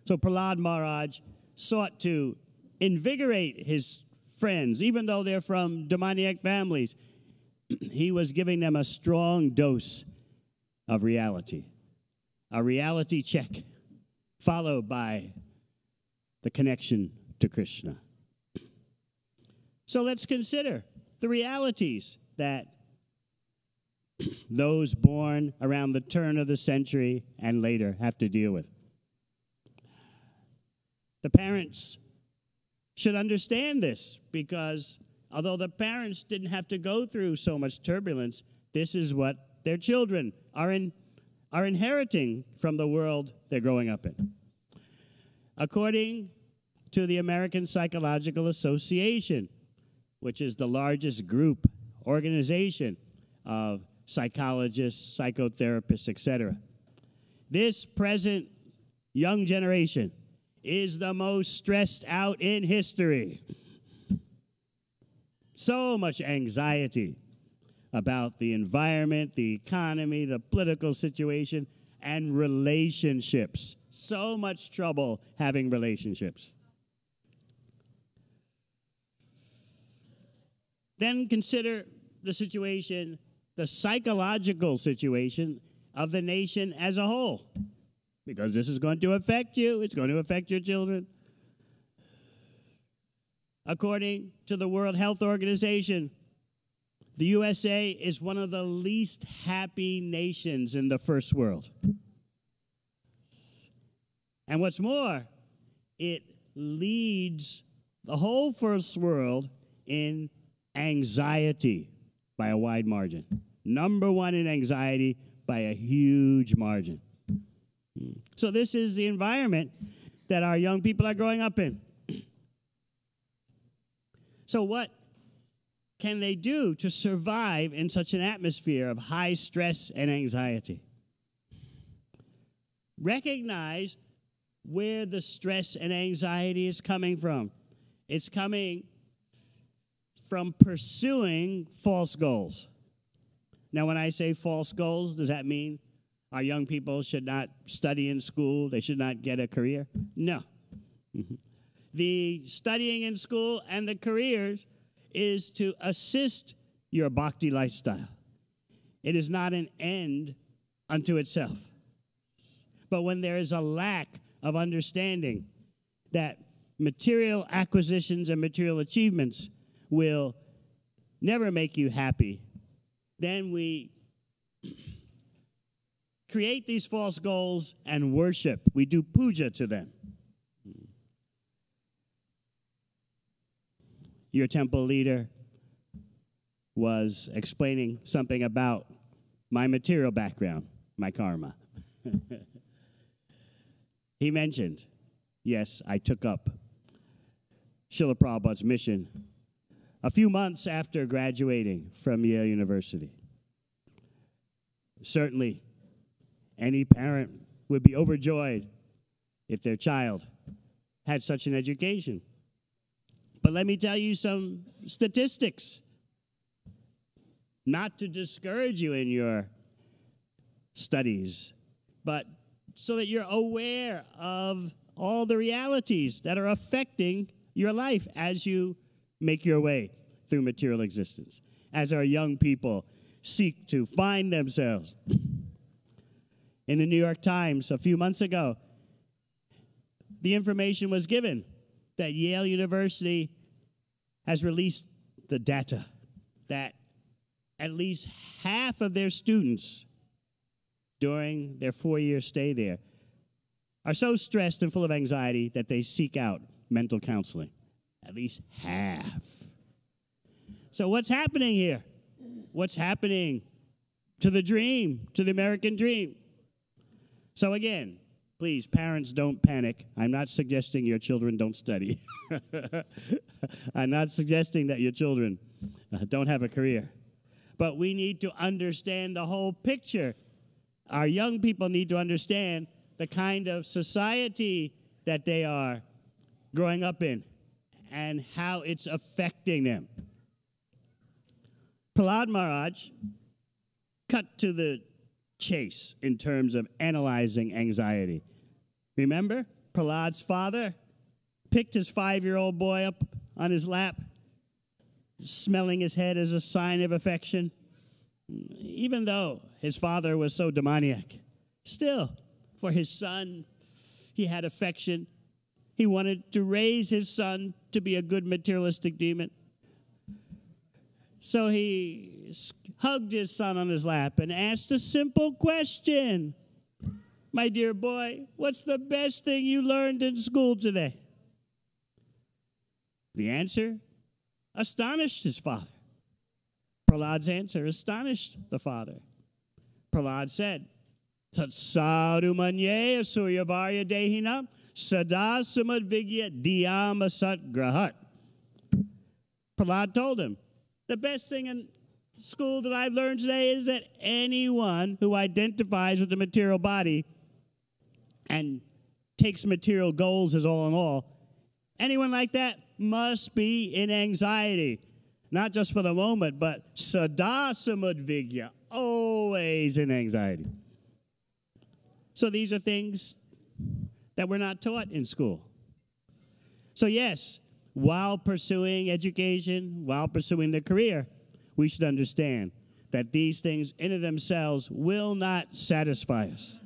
So Prahlad Maharaj sought to invigorate his friends, even though they're from demoniac families. He was giving them a strong dose of reality, a reality check, followed by the connection to Krishna. So let's consider the realities that those born around the turn of the century and later have to deal with. The parents should understand this because although the parents didn't have to go through so much turbulence, this is what their children are inheriting from the world they're growing up in. According to the American Psychological Association, which is the largest organization of psychologists, psychotherapists, etc., this present young generation is the most stressed out in history. So much anxiety about the environment, the economy, the political situation, and relationships. So much trouble having relationships. Then consider the situation, the psychological situation of the nation as a whole. Because this is going to affect you, it's going to affect your children. According to the World Health Organization, the USA is one of the least happy nations in the first world. And what's more, it leads the whole first world in anxiety by a wide margin. Number one in anxiety by a huge margin. So this is the environment that our young people are growing up in. So what can they do to survive in such an atmosphere of high stress and anxiety? Recognize where the stress and anxiety is coming from. It's coming from pursuing false goals. Now, when I say false goals, does that mean our young people should not study in school, they should not get a career? No. The studying in school and the careers is to assist your bhakti lifestyle. It is not an end unto itself. But when there is a lack of understanding that material acquisitions and material achievements will never make you happy, then we create these false goals and worship. We do puja to them. Your temple leader was explaining something about my material background, my karma. He mentioned, yes, I took up Srila Prabhupada's mission a few months after graduating from Yale University. Certainly, any parent would be overjoyed if their child had such an education. But let me tell you some statistics, not to discourage you in your studies, but so that you're aware of all the realities that are affecting your life as you make your way through material existence, as our young people seek to find themselves. In the New York Times a few months ago, the information was given that Yale University has released the data that at least half of their students during their 4-year stay there are so stressed and full of anxiety that they seek out mental counseling. At least half. So what's happening here? What's happening to the dream, to the American dream? So again, please, parents, don't panic. I'm not suggesting your children don't study. I'm not suggesting that your children don't have a career. But we need to understand the whole picture. Our young people need to understand the kind of society that they are growing up in and how it's affecting them. Prahlad Maharaj cut to the chase in terms of analyzing anxiety. Remember, Prahlad's father picked his 5-year-old boy up on his lap, smelling his head as a sign of affection. Even though his father was so demoniac, still, for his son, he had affection. He wanted to raise his son to be a good materialistic demon. So he hugged his son on his lap and asked a simple question. My dear boy, what's the best thing you learned in school today? The answer astonished his father. Prahlad's answer astonished the father. Prahlad said, Tat sadhu manye asuryavarya dehina sada samadvigya dhyama sat grahat. Prahlad told him, the best thing in school that I've learned today is that anyone who identifies with the material body and takes material goals as all in all, anyone like that must be in anxiety. Not just for the moment, but sada samadvigya, always in anxiety. So these are things that we're not taught in school. So yes, while pursuing education, while pursuing the career, we should understand that these things in and of themselves will not satisfy us.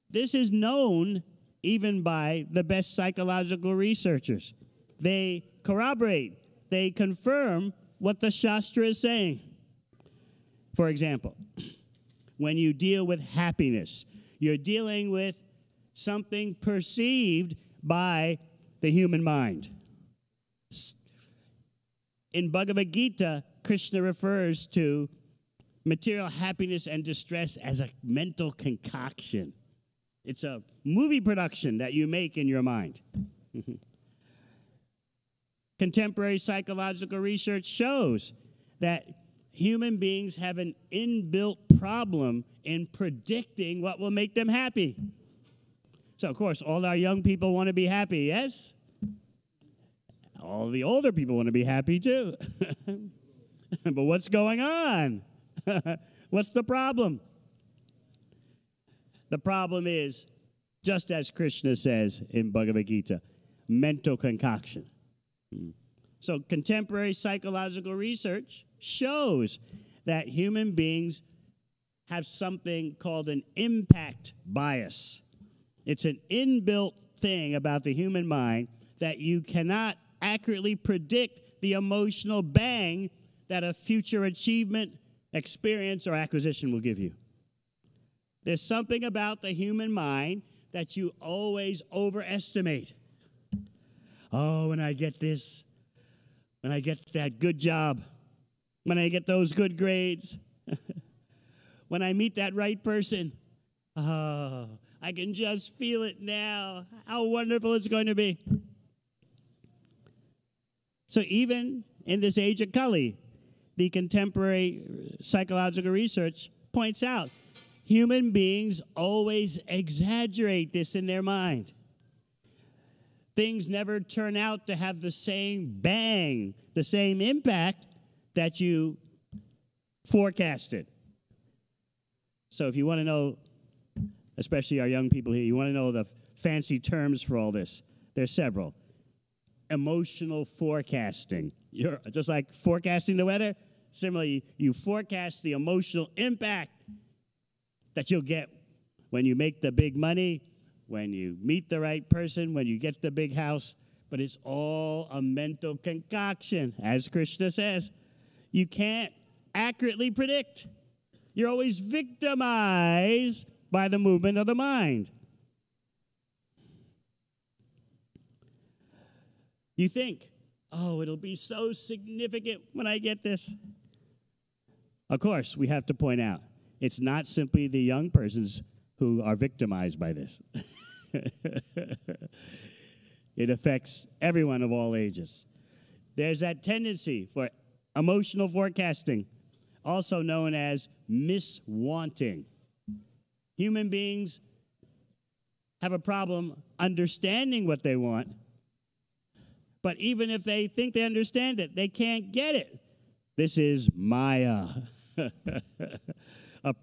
This is known even by the best psychological researchers. They corroborate, they confirm what the Shastra is saying. For example, when you deal with happiness, you're dealing with something perceived by the human mind. In Bhagavad Gita, Krishna refers to material happiness and distress as a mental concoction. It's a movie production that you make in your mind. Contemporary psychological research shows that human beings have an inbuilt problem in predicting what will make them happy. So, of course, all our young people want to be happy, yes? All the older people want to be happy, too. But what's going on? What's the problem? The problem is, just as Krishna says in Bhagavad Gita, mental concoction. So contemporary psychological research shows that human beings have something called an impact bias. It's an inbuilt thing about the human mind that you cannot accurately predict the emotional bang that a future achievement, experience, or acquisition will give you. There's something about the human mind that you always overestimate. Oh, when I get this, when I get that good job, when I get those good grades, when I meet that right person, oh, I can just feel it now, how wonderful it's going to be. So even in this age of Kali, the contemporary psychological research points out human beings always exaggerate this in their mind. things never turn out to have the same bang, the same impact that you forecasted. So if you want to know, especially our young people here, you want to know the fancy terms for all this, there's several. Emotional forecasting. You're just like forecasting the weather. Similarly, you forecast the emotional impact that you'll get when you make the big money, when you meet the right person, when you get the big house. But it's all a mental concoction. As Krishna says, you can't accurately predict. You're always victimized by the movement of the mind. You think, oh, it'll be so significant when I get this. Of course, we have to point out, it's not simply the young persons who are victimized by this. It affects everyone of all ages. There's that tendency for emotional forecasting, also known as miswanting. Human beings have a problem understanding what they want, but even if they think they understand it, they can't get it. This is Maya, a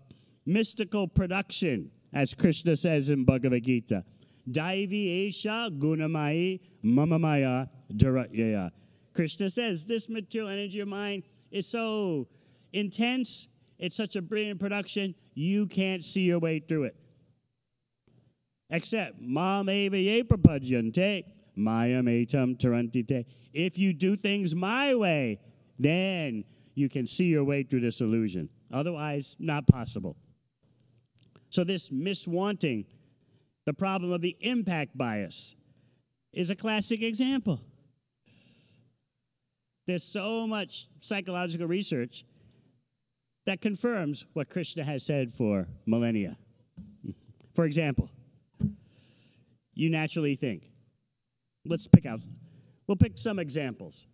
mystical production, as Krishna says in Bhagavad Gita. Daivi Esha Gunamai Mamamaya Dharatyaya. Krishna says this material energy of mine is so intense, it's such a brilliant production, you can't see your way through it. Except Mam Eva Ye Prapajyante Maya Metam Tarantite. If you do things my way, then you can see your way through this illusion. Otherwise, not possible. So this miswanting, the problem of the impact bias, is a classic example. There's so much psychological research that confirms what Krishna has said for millennia. For example, you naturally think, we'll pick some examples.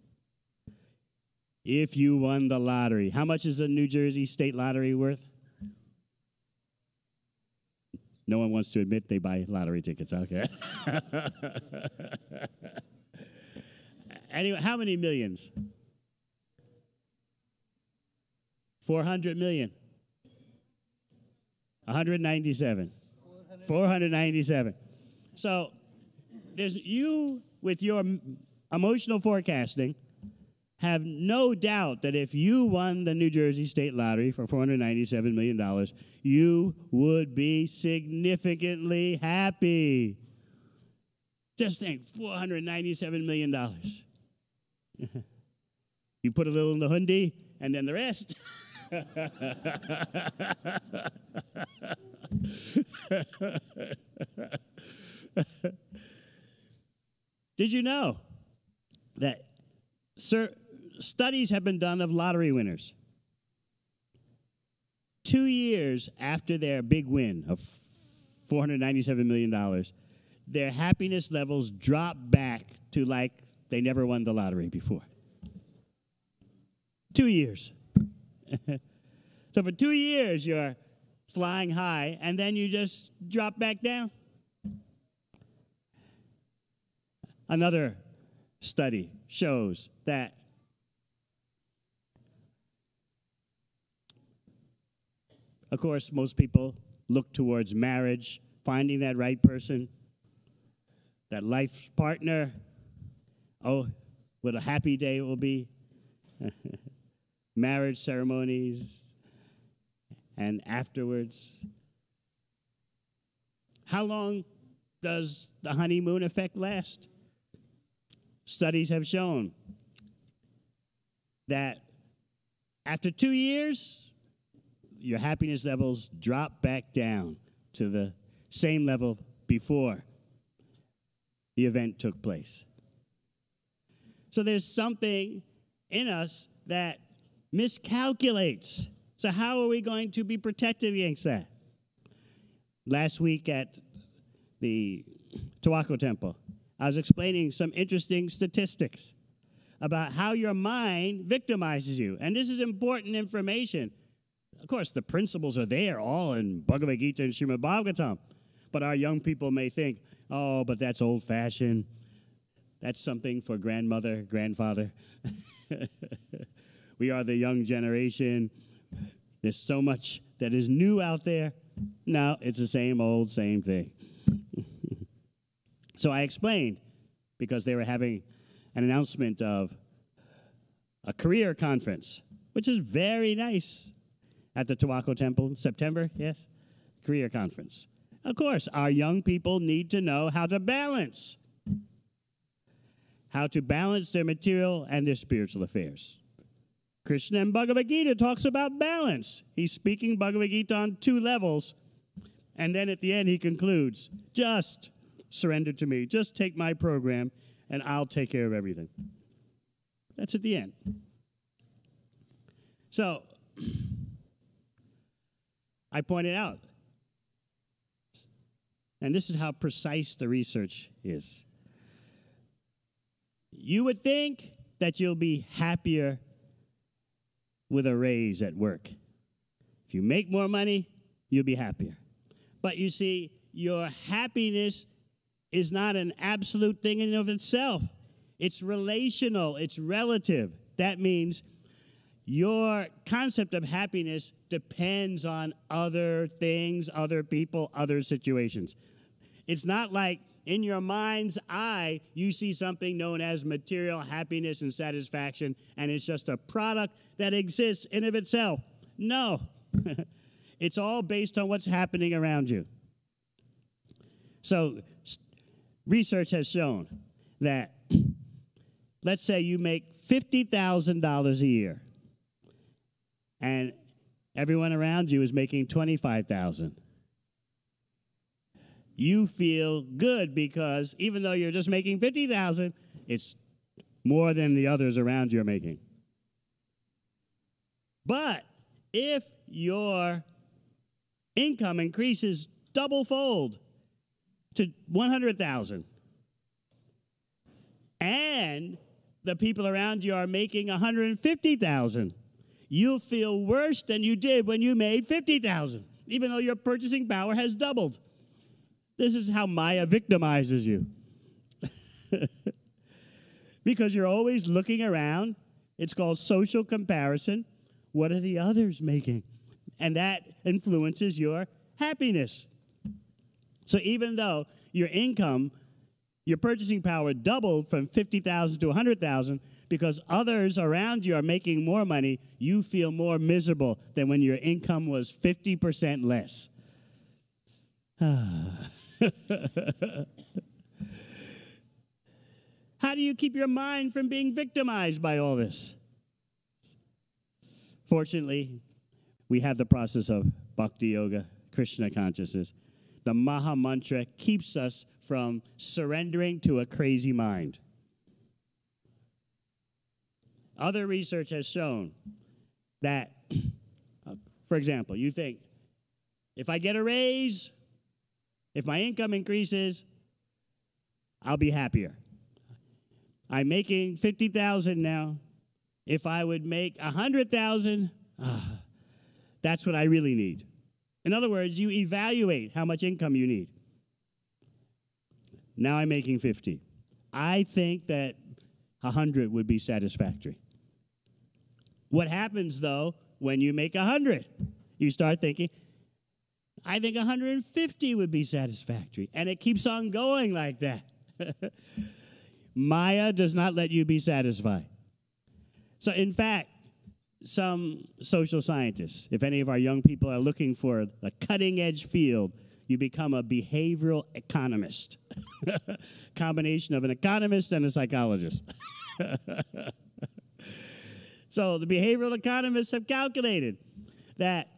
If you won the lottery, how much is the New Jersey State Lottery worth? No one wants to admit they buy lottery tickets, okay? Anyway, how many millions? 400 million. 197. 497. So there's you with your emotional forecasting have no doubt that if you won the New Jersey State Lottery for $497 million, you would be significantly happy. Just think, $497 million. You put a little in the hundi, and then the rest. Did you know that studies have been done of lottery winners? 2 years after their big win of $497 million, their happiness levels drop back to like they never won the lottery before. 2 years. So for 2 years, you're flying high, and then you just drop back down. Another study shows that of course, most people look towards marriage, finding that right person, that life partner. Oh, what a happy day it will be. Marriage ceremonies, and afterwards. How long does the honeymoon effect last? Studies have shown that after 2 years, your happiness levels drop back down to the same level before the event took place. So there's something in us that miscalculates. So how are we going to be protected against that? Last week at the Tawako Temple, I was explaining some interesting statistics about how your mind victimizes you. And this is important information. Of course, the principles are there, all in Bhagavad Gita and Srimad Bhagavatam. But our young people may think, oh, but that's old-fashioned. That's something for grandmother, grandfather. We are the young generation. There's so much that is new out there. No, it's the same old, same thing. So I explained, because they were having an announcement of a career conference, which is very nice, at the Tawako Temple in September, yes? Career conference. Of course, our young people need to know how to balance their material and their spiritual affairs. Krishna in Bhagavad Gita talks about balance. He's speaking Bhagavad Gita on 2 levels, and then at the end he concludes, just surrender to me, just take my program, and I'll take care of everything. That's at the end. So, I pointed out, and this is how precise the research is. You would think that you'll be happier with a raise at work. If you make more money, you'll be happier. But you see, your happiness is not an absolute thing in and of itself. It's relational, it's relative. That means your concept of happiness depends on other things, other people, other situations. It's not like in your mind's eye, you see something known as material happiness and satisfaction, and it's just a product that exists in of itself. No. It's all based on what's happening around you. So, research has shown that, let's say you make $50,000 a year, and everyone around you is making $25,000. You feel good because even though you're just making $50,000, it's more than the others around you are making. But if your income increases double-fold to $100,000, and the people around you are making $150,000, you'll feel worse than you did when you made $50,000, even though your purchasing power has doubled. This is how Maya victimizes you. Because you're always looking around. It's called social comparison. What are the others making? And that influences your happiness. So even though your income, your purchasing power doubled from $50,000 to $100,000, because others around you are making more money, you feel more miserable than when your income was 50% less. How do you keep your mind from being victimized by all this? Fortunately, we have the process of Bhakti Yoga, Krishna consciousness. The Maha Mantra keeps us from surrendering to a crazy mind. Other research has shown that, for example, you think, if I get a raise, if my income increases, I'll be happier. I'm making $50,000 now. If I would make $100,000, that's what I really need. In other words, you evaluate how much income you need. Now I'm making 50. I think that 100 would be satisfactory. What happens, though, when you make 100? You start thinking, I think 150 would be satisfactory. And it keeps on going like that. Maya does not let you be satisfied. So, in fact, some social scientists, if any of our young people are looking for a cutting-edge field, you become a behavioral economist. Combination of an economist and a psychologist. So the behavioral economists have calculated that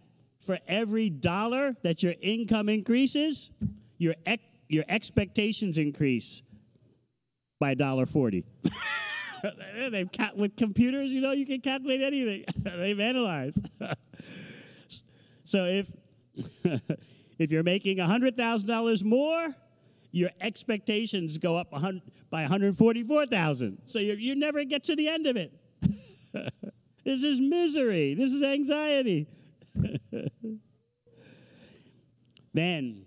for every $1 that your income increases, your expectations increase by $1.40. With computers, you know, you can calculate anything. They've analyzed. So if you're making $100,000 more, your expectations go up by $144,000. So you never get to the end of it. This is misery. This is anxiety. Then,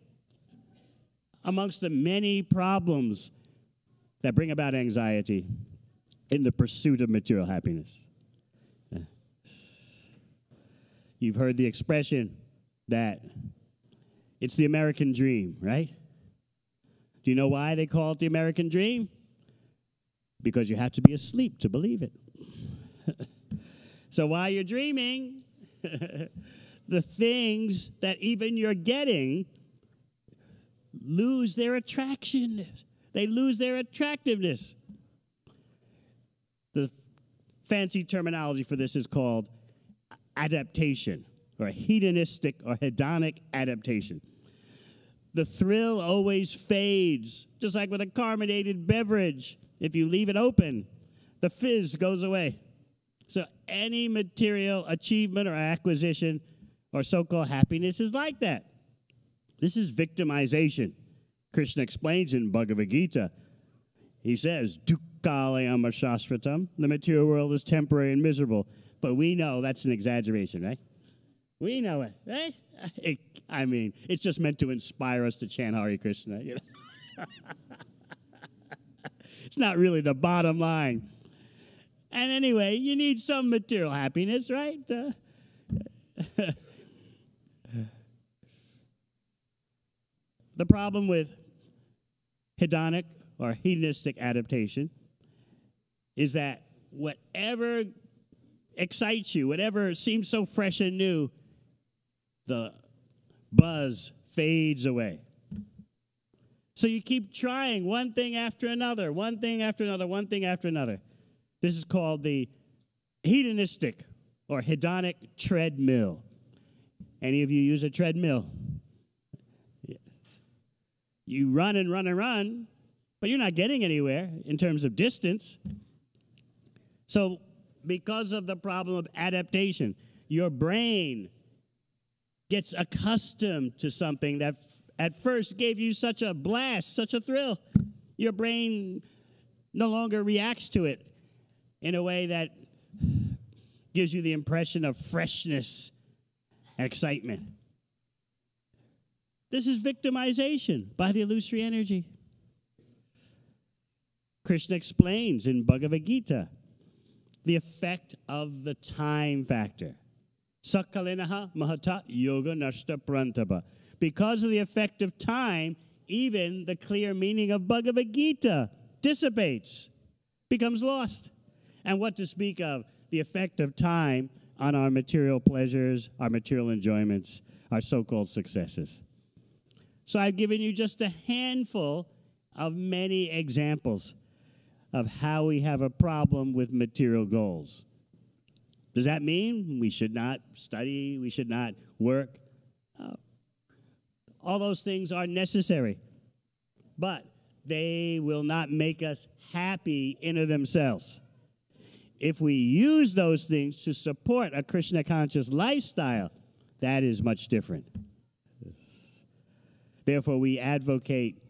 amongst the many problems that bring about anxiety in the pursuit of material happiness. You've heard the expression that it's the American dream, right? Do you know why they call it the American dream? Because you have to be asleep to believe it. So while you're dreaming, the things that even you're getting lose their attraction. They lose their attractiveness. The fancy terminology for this is called adaptation, or hedonistic or hedonic adaptation. The thrill always fades, just like with a carbonated beverage. If you leave it open, the fizz goes away. So any material achievement or acquisition or so-called happiness is like that. This is victimization. Krishna explains in Bhagavad Gita. He says, Dukkalayam shasvatam. The material world is temporary and miserable. But we know that's an exaggeration, right? We know it, right? It's just meant to inspire us to chant Hare Krishna. You know? It's not really the bottom line. And anyway, you need some material happiness, right? The problem with hedonic or hedonistic adaptation is that whatever excites you, whatever seems so fresh and new, the buzz fades away. So you keep trying one thing after another, one thing after another, one thing after another. This is called the hedonistic or hedonic treadmill. Any of you use a treadmill? Yes. You run and run and run, but you're not getting anywhere in terms of distance. So because of the problem of adaptation, your brain gets accustomed to something that at first gave you such a blast, such a thrill. Your brain no longer reacts to it in a way that gives you the impression of freshness and excitement. This is victimization by the illusory energy. Krishna explains in Bhagavad Gita the effect of the time factor. Sakalinaha mahata yoga nashta prantapa. Because of the effect of time, even the clear meaning of Bhagavad Gita dissipates, becomes lost. And what to speak of the effect of time on our material pleasures, our material enjoyments, our so-called successes. So I've given you just a handful of many examples of how we have a problem with material goals. Does that mean we should not study, we should not work? All those things are necessary, but they will not make us happy in of themselves. If we use those things to support a Krishna conscious lifestyle, that is much different. Therefore, we advocate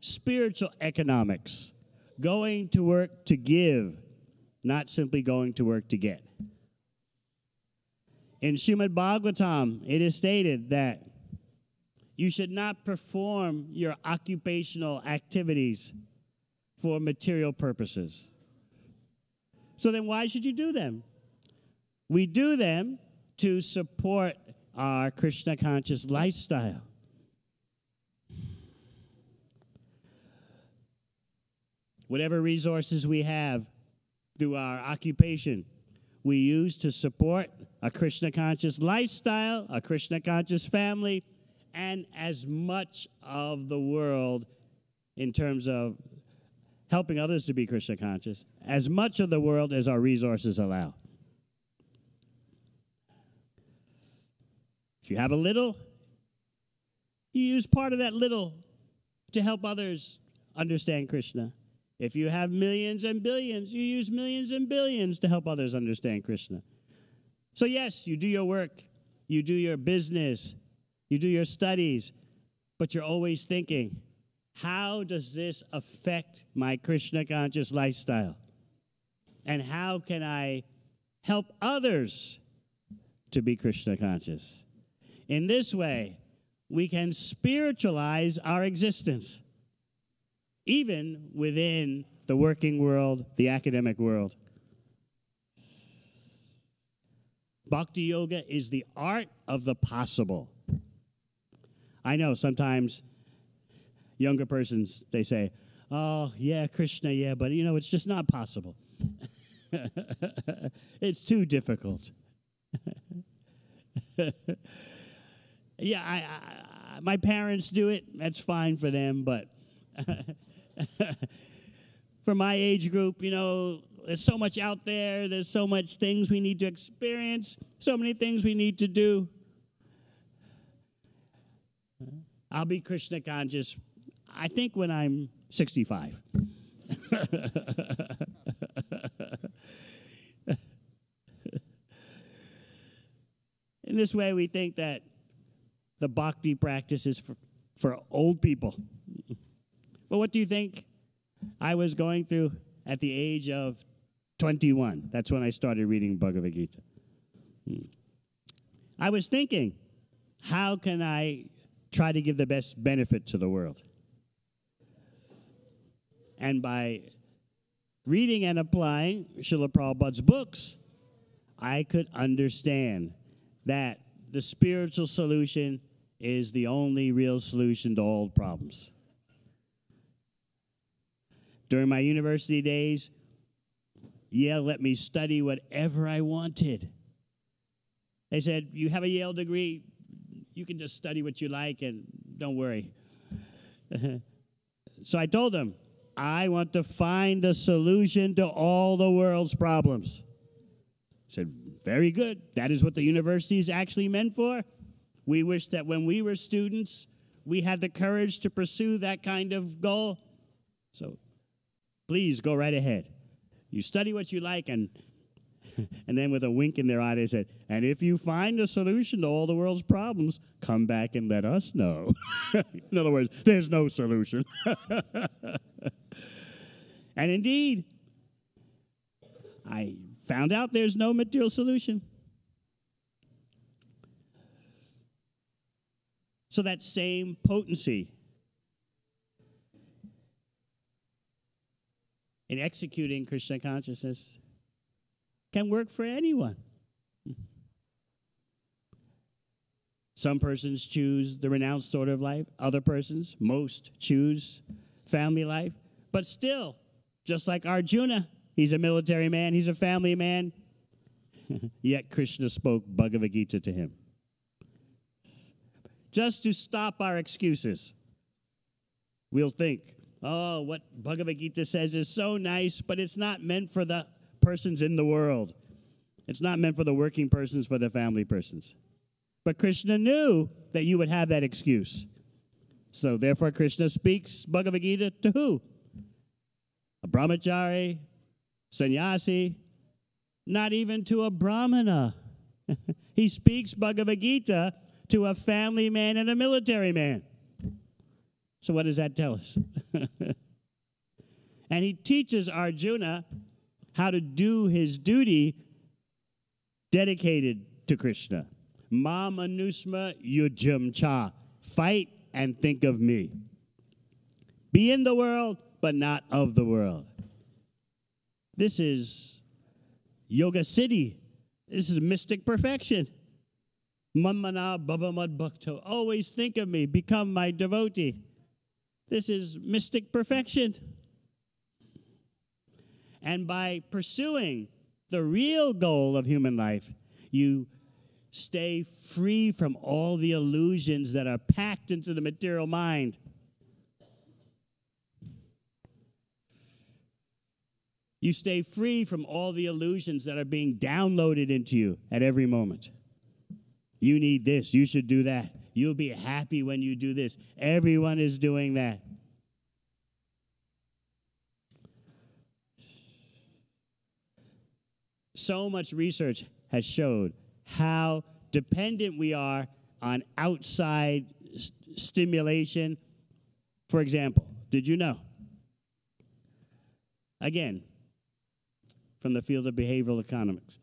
spiritual economics, going to work to give, not simply going to work to get. In Srimad Bhagavatam, it is stated that you should not perform your occupational activities for material purposes. So then why should you do them? We do them to support our Krishna conscious lifestyle. Whatever resources we have through our occupation, we use to support a Krishna conscious lifestyle, a Krishna conscious family, and as much of the world in terms of helping others to be Krishna conscious, as much of the world as our resources allow. If you have a little, you use part of that little to help others understand Krishna. If you have millions and billions, you use millions and billions to help others understand Krishna. So yes, you do your work, you do your business, you do your studies, but you're always thinking, how does this affect my Krishna conscious lifestyle? And how can I help others to be Krishna conscious? In this way, we can spiritualize our existence. even within the working world, the academic world. Bhakti Yoga is the art of the possible. I know sometimes younger persons, they say, oh, yeah, Krishna, yeah, but, you know, it's just not possible. It's too difficult. Yeah, my parents do it. That's fine for them, but for my age group, you know, there's so much out there. There's so much things we need to experience, so many things we need to do. I'll be Krishna conscious, I think, when I'm 65. In this way, we think that the bhakti practice is for old people. But what do you think I was going through at the age of 21? That's when I started reading Bhagavad Gita. I was thinking, how can I try to give the best benefit to the world? And by reading and applying Srila Prabhupada's books, I could understand that the spiritual solution is the only real solution to all problems. During my university days, Yale let me study whatever I wanted. They said, you have a Yale degree, you can just study what you like and don't worry. So I told them, I want to find a solution to all the world's problems. I said, very good. That is what the university is actually meant for. We wish that when we were students, we had the courage to pursue that kind of goal. So please go right ahead. You study what you like, and then with a wink in their eye, they said, and if you find a solution to all the world's problems, come back and let us know. In other words, there's no solution. And indeed, I found out there's no material solution. So that same potency in executing Krishna consciousness can work for anyone. Some persons choose the renounced sort of life. Other persons, most, choose family life. But still, just like Arjuna, he's a military man, he's a family man, yet Krishna spoke Bhagavad Gita to him. Just to stop our excuses. We'll think, oh, what Bhagavad Gita says is so nice, but it's not meant for the persons in the world. It's not meant for the working persons, for the family persons. But Krishna knew that you would have that excuse. So therefore Krishna speaks Bhagavad Gita to who? A brahmachari, sannyasi, not even to a brahmana. He speaks Bhagavad Gita to a family man and a military man. So what does that tell us? And he teaches Arjuna how to do his duty dedicated to Krishna. Ma manusma yujam cha. Fight and think of me. Be in the world, but not of the world. This is Yoga City. This is mystic perfection. Mammana bhavamad bhakto. Always think of me. Become my devotee. This is mystic perfection. And by pursuing the real goal of human life, you stay free from all the illusions that are packed into the material mind. You stay free from all the illusions that are being downloaded into you at every moment. You need this. You should do that. You'll be happy when you do this. Everyone is doing that. So much research has showed how dependent we are on outside stimulation. For example, did you know? Again, from the field of behavioral economics.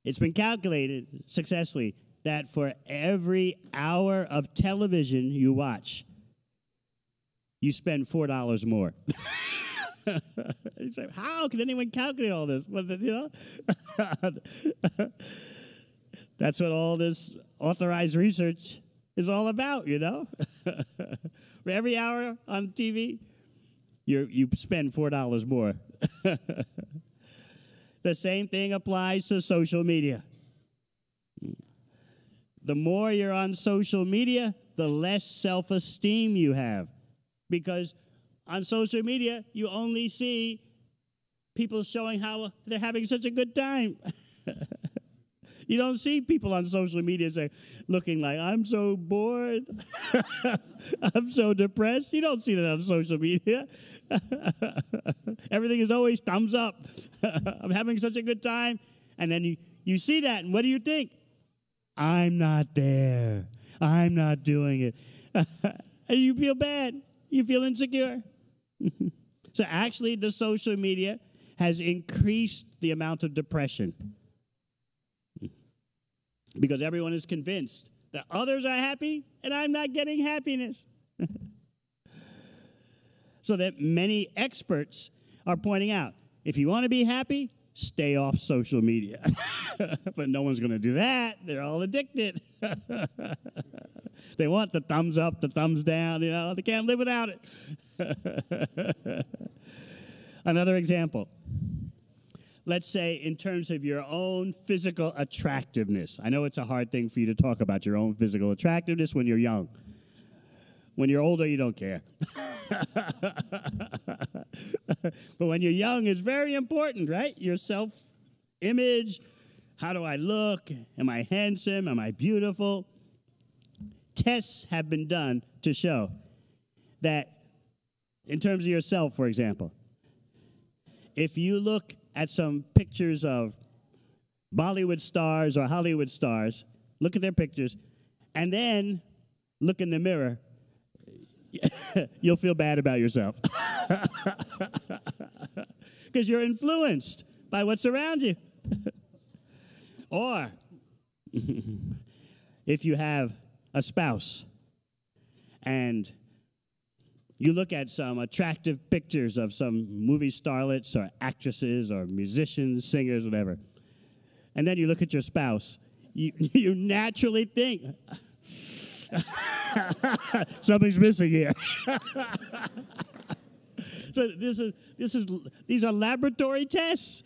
It's been calculated successfully that for every hour of television you watch, you spend $4 more. How can anyone calculate all this? Well, you know, that's what all this authorized research is all about, you know. For every hour on TV, you spend $4 more. The same thing applies to social media. The more you're on social media, the less self-esteem you have. Because on social media, you only see people showing how they're having such a good time. You don't see people on social media looking like, I'm so bored. I'm so depressed. You don't see that on social media. Everything is always thumbs up. I'm having such a good time. And then you see that, and what do you think? I'm not there. I'm not doing it. And you feel bad. You feel insecure. So actually, the social media has increased the amount of depression. Because everyone is convinced that others are happy and I'm not getting happiness. So that many experts are pointing out, if you want to be happy, stay off social media. But no one's going to do that. They're all addicted. They want the thumbs up, the thumbs down, you know. They can't live without it. Another example. Let's say in terms of your own physical attractiveness. I know it's a hard thing for you to talk about your own physical attractiveness when you're young. When you're older, you don't care. But when you're young, it's very important, right? Your self-image. How do I look? Am I handsome? Am I beautiful? Tests have been done to show that in terms of yourself, for example, if you look at some pictures of Bollywood stars or Hollywood stars, look at their pictures, and then look in the mirror, you'll feel bad about yourself. Because you're influenced by what's around you. Or if you have a spouse and you look at some attractive pictures of some movie starlets or actresses or musicians, singers, whatever, and then you look at your spouse, you naturally think, something's missing here. So these are laboratory tests.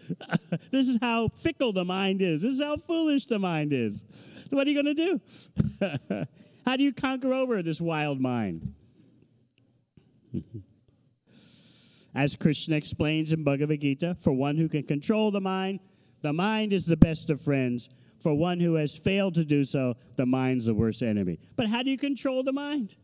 This is how fickle the mind is. This is how foolish the mind is. So what are you going to do? How do you conquer over this wild mind? As Krishna explains in Bhagavad Gita, for one who can control the mind is the best of friends. For one who has failed to do so, the mind's the worst enemy. But how do you control the mind?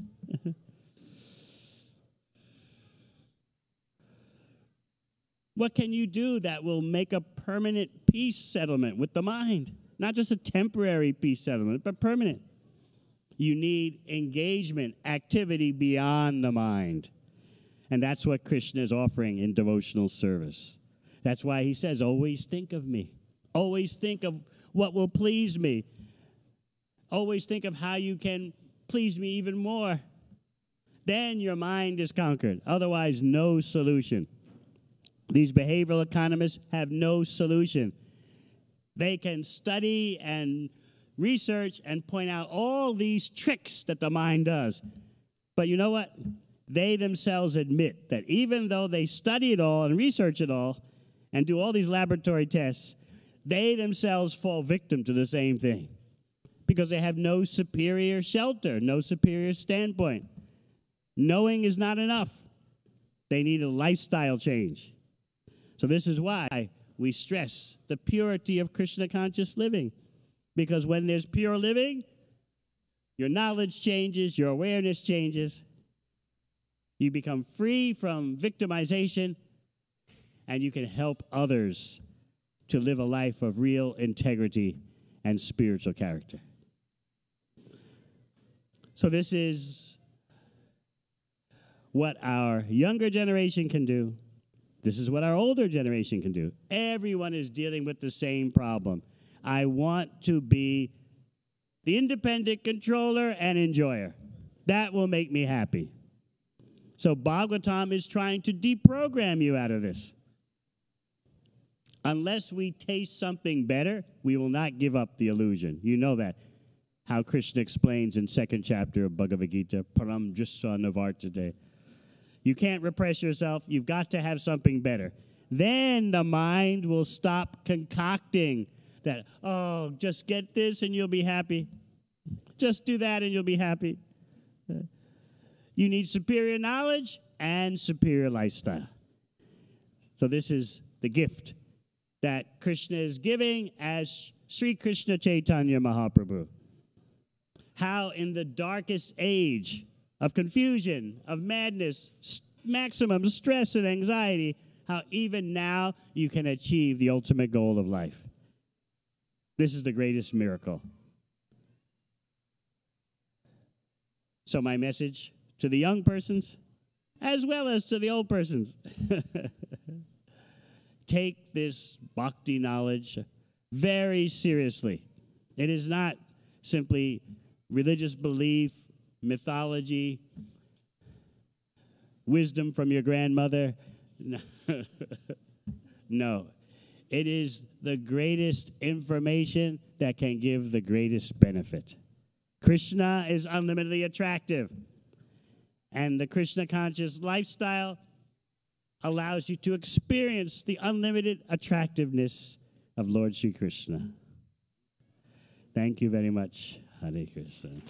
What can you do that will make a permanent peace settlement with the mind? Not just a temporary peace settlement, but permanent. You need engagement, activity beyond the mind. And that's what Krishna is offering in devotional service. That's why he says, always think of me. Always think of what will please me. Always think of how you can please me even more. Then your mind is conquered. Otherwise, no solution. These behavioral economists have no solution. They can study and research and point out all these tricks that the mind does. But you know what? They themselves admit that even though they study it all and research it all and do all these laboratory tests, they themselves fall victim to the same thing because they have no superior shelter, no superior standpoint. Knowing is not enough. They need a lifestyle change. So this is why we stress the purity of Krishna conscious living, because when there's pure living, your knowledge changes, your awareness changes. You become free from victimization, and you can help others to live a life of real integrity and spiritual character. So this is what our younger generation can do. This is what our older generation can do. Everyone is dealing with the same problem. I want to be the independent controller and enjoyer. That will make me happy. So Bhagavatam is trying to deprogram you out of this. Unless we taste something better, we will not give up the illusion. You know that. How Krishna explains in 2nd chapter of Bhagavad Gita, Param Drishta Navartate. You can't repress yourself. You've got to have something better. Then the mind will stop concocting that, oh, just get this and you'll be happy. Just do that and you'll be happy. You need superior knowledge and superior lifestyle. So this is the gift that Krishna is giving as Sri Krishna Chaitanya Mahaprabhu. How in the darkest age of confusion, of madness, maximum stress and anxiety, how even now you can achieve the ultimate goal of life. This is the greatest miracle. So my message to the young persons, as well as to the old persons, take this bhakti knowledge very seriously. It is not simply religious belief, mythology, wisdom from your grandmother. No. It is the greatest information that can give the greatest benefit. Krishna is unlimitedly attractive. And the Krishna conscious lifestyle allows you to experience the unlimited attractiveness of Lord Sri Krishna. Thank you very much. Hare Krishna.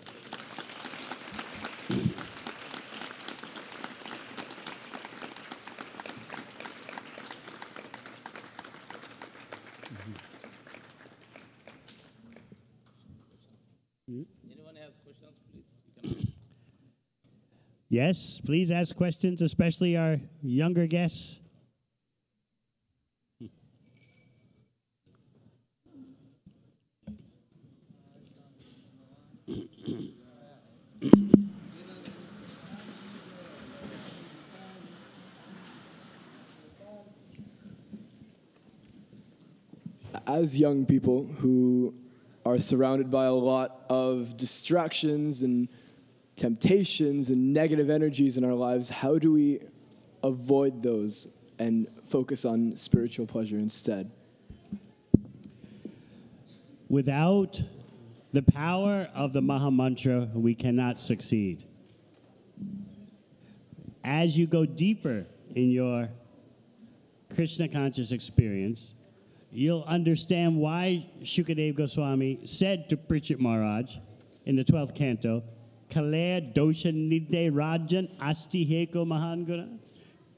Anyone has questions, please? You can Yes, please ask questions, especially our younger guests. As young people who are surrounded by a lot of distractions and temptations and negative energies in our lives, how do we avoid those and focus on spiritual pleasure instead? Without the power of the Maha Mantra, we cannot succeed. As you go deeper in your Krishna conscious experience, you'll understand why Shukadeva Goswami said to Parikshit Maharaj in the 12th canto, Kalaya dosha nidde rajan asti heko mahanguna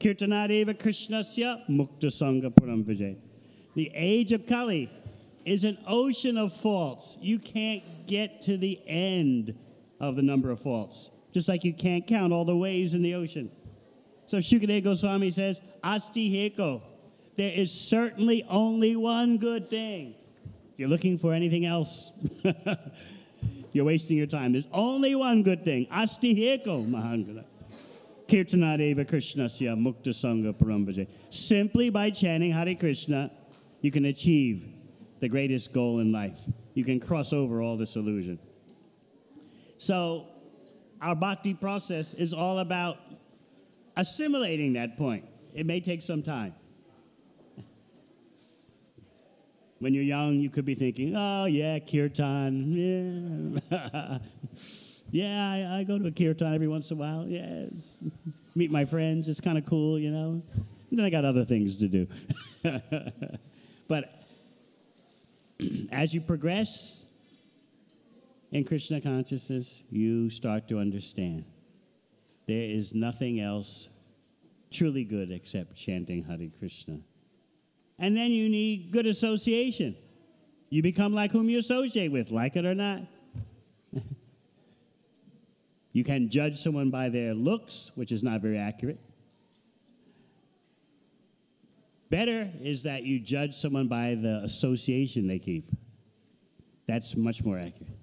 kirtanadeva krishnasya mukta sangha puram vijay. The age of Kali is an ocean of faults. You can't get to the end of the number of faults, just like you can't count all the waves in the ocean. So Shukadeva Goswami says, asti heko. There is certainly only one good thing. If you're looking for anything else, you're wasting your time. There's only one good thing. Asti heko mahangana. Kirtanadeva krishnasya mukta sangha parambaje. Simply by chanting Hare Krishna, you can achieve the greatest goal in life. You can cross over all this illusion. So our bhakti process is all about assimilating that point. It may take some time. When you're young, you could be thinking, oh, yeah, kirtan. Yeah, yeah, I go to a kirtan every once in a while. Yeah, meet my friends. It's kind of cool, you know. And then I got other things to do. But as you progress in Krishna consciousness, you start to understand there is nothing else truly good except chanting Hare Krishna. And then you need good association. You become like whom you associate with, like it or not. You can judge someone by their looks, which is not very accurate. Better is that you judge someone by the association they keep. That's much more accurate.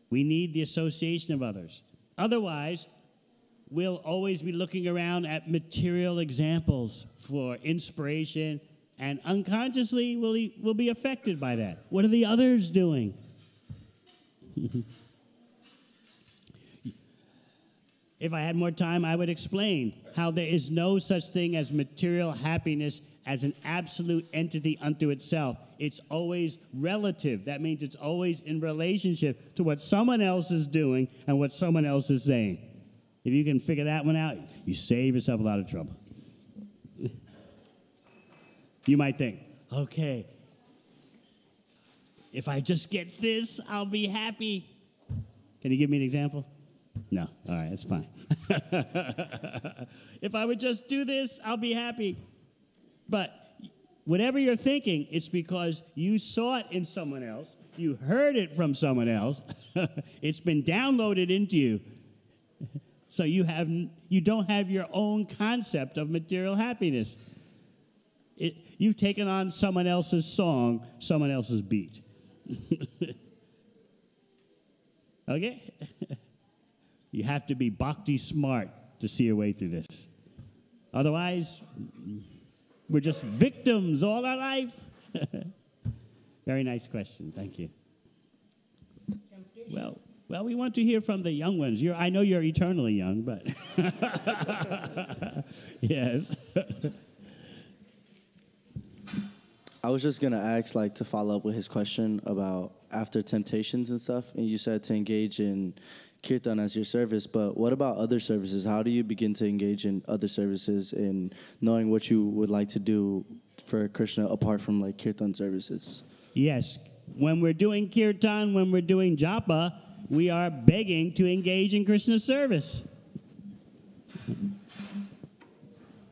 We need the association of others. Otherwise, we'll always be looking around at material examples for inspiration, and unconsciously we'll be affected by that. What are the others doing? If I had more time, I would explain how there is no such thing as material happiness as an absolute entity unto itself. It's always relative. That means it's always in relationship to what someone else is doing and what someone else is saying. If you can figure that one out, you save yourself a lot of trouble. You might think, okay, if I just get this, I'll be happy. Can you give me an example? No. All right, that's fine. If I would just do this, I'll be happy. But whatever you're thinking, it's because you saw it in someone else, you heard it from someone else, it's been downloaded into you. So you don't have your own concept of material happiness. You've taken on someone else's song, someone else's beat. Okay? You have to be bhakti smart to see your way through this. Otherwise, we're just victims all our life. Very nice question. Thank you. Well, we want to hear from the young ones. I know you're eternally young, but yes. I was just gonna ask, like, to follow up with his question about after temptations and stuff, and you said to engage in kirtan as your service, but what about other services? How do you begin to engage in other services in knowing what you would like to do for Krishna apart from, like, kirtan services? Yes. When we're doing kirtan, when we're doing japa, we are begging to engage in Krishna's service.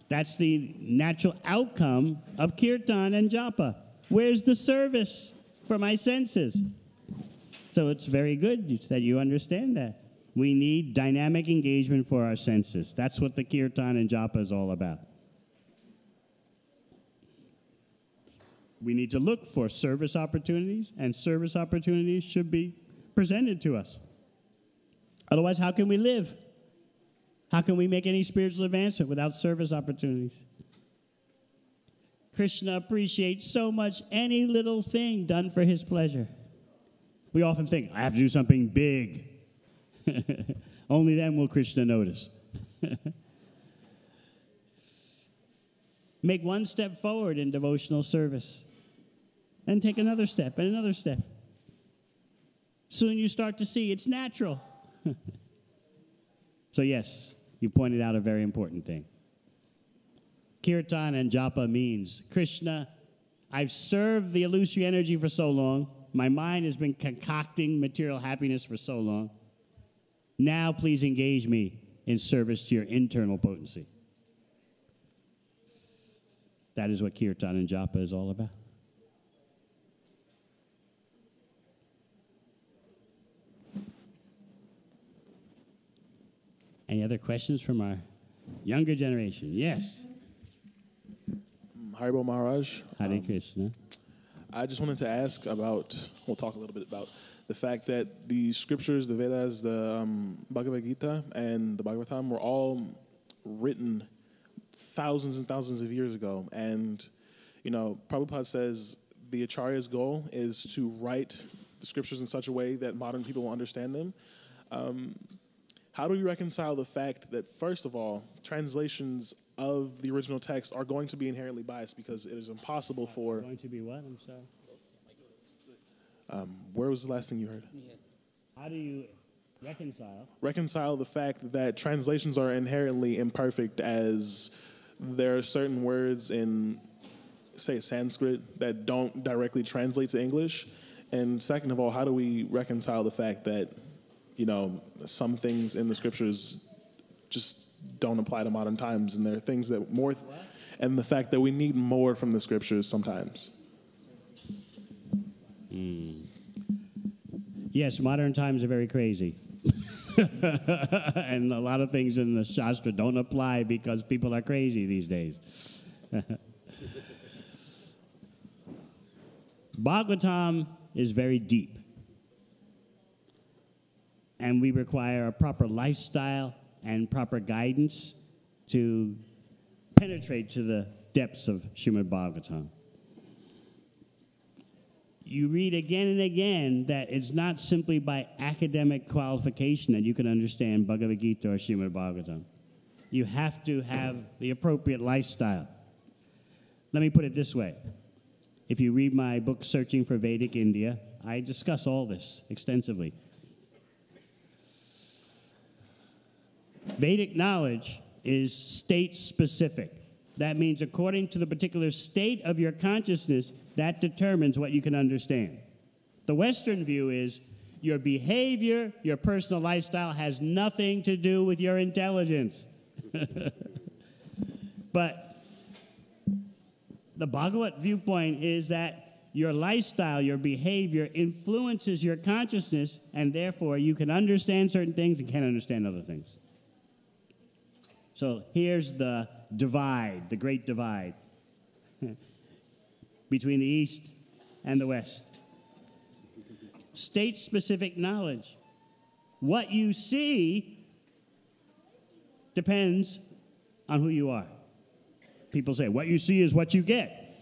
That's the natural outcome of kirtan and japa. Where's the service for my senses? So it's very good that you understand that. We need dynamic engagement for our senses. That's what the kirtan and japa is all about. We need to look for service opportunities, and service opportunities should be presented to us. Otherwise, how can we live? How can we make any spiritual advancement without service opportunities? Krishna appreciates so much any little thing done for his pleasure. We often think, I have to do something big. Only then will Krishna notice. Make one step forward in devotional service. Then take another step and another step. Soon you start to see it's natural. So yes, you pointed out a very important thing. Kirtan and japa means, Krishna, I've served the illusory energy for so long. My mind has been concocting material happiness for so long. Now please engage me in service to your internal potency. That is what kirtan and japa is all about. Any other questions from our younger generation? Yes. Haribo Maharaj. Hare Krishna. I just wanted to ask about, we'll talk a little bit about the fact that the scriptures, the Vedas, the Bhagavad Gita, and the Bhagavatam were all written thousands and thousands of years ago. And, you know, Prabhupada says the Acharya's goal is to write the scriptures in such a way that modern people will understand them. How do we reconcile the fact that, first of all, translations of the original text are going to be inherently biased because it is impossible for... Going to be what? I'm sorry. Where was the last thing you heard? How do you reconcile? Reconcile the fact that translations are inherently imperfect, as there are certain words in, say, Sanskrit that don't directly translate to English. And second of all, how do we reconcile the fact that, you know, some things in the scriptures just don't apply to modern times, and there are things that and the fact that we need more from the scriptures sometimes. Yes, modern times are very crazy. And a lot of things in the Shastra don't apply because people are crazy these days. Bhagavatam is very deep. And we require a proper lifestyle and proper guidance to penetrate to the depths of Srimad Bhagavatam. you read again and again that it's not simply by academic qualification that you can understand Bhagavad Gita or Srimad Bhagavatam. You have to have the appropriate lifestyle. Let me put it this way. If you read my book, Searching for Vedic India, I discuss all this extensively. Vedic knowledge is state-specific. That means according to the particular state of your consciousness, that determines what you can understand. The Western view is your behavior, your personal lifestyle has nothing to do with your intelligence. But the Bhagavat viewpoint is that your lifestyle, your behavior influences your consciousness, and therefore you can understand certain things and can't understand other things. So here's the divide, the great divide between the East and the West. State-specific knowledge. What you see depends on who you are. People say, what you see is what you get.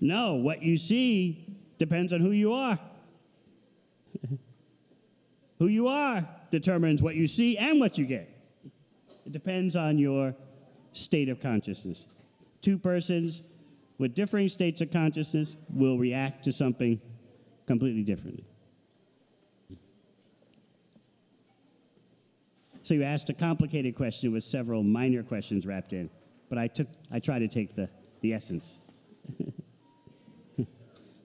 No, what you see depends on who you are. Who you are determines what you see and what you get. It depends on your state of consciousness. Two persons with differing states of consciousness will react to something completely differently. So you asked a complicated question with several minor questions wrapped in, but I try to take the essence. If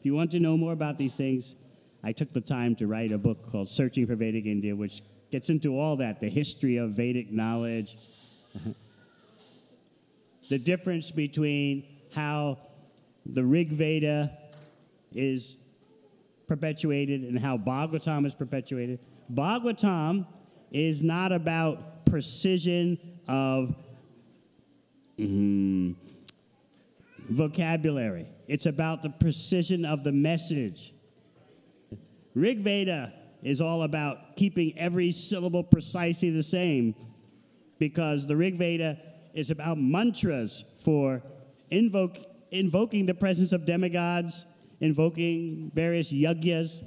you want to know more about these things, I took the time to write a book called Searching for Vedic India, which gets into all that, the history of Vedic knowledge, the difference between how the Rig Veda is perpetuated and how Bhagavatam is perpetuated. Bhagavatam is not about precision of vocabulary. It's about the precision of the message. Rig Veda is all about keeping every syllable precisely the same, because the Rig Veda is about mantras for invoking the presence of demigods, invoking various yagyas.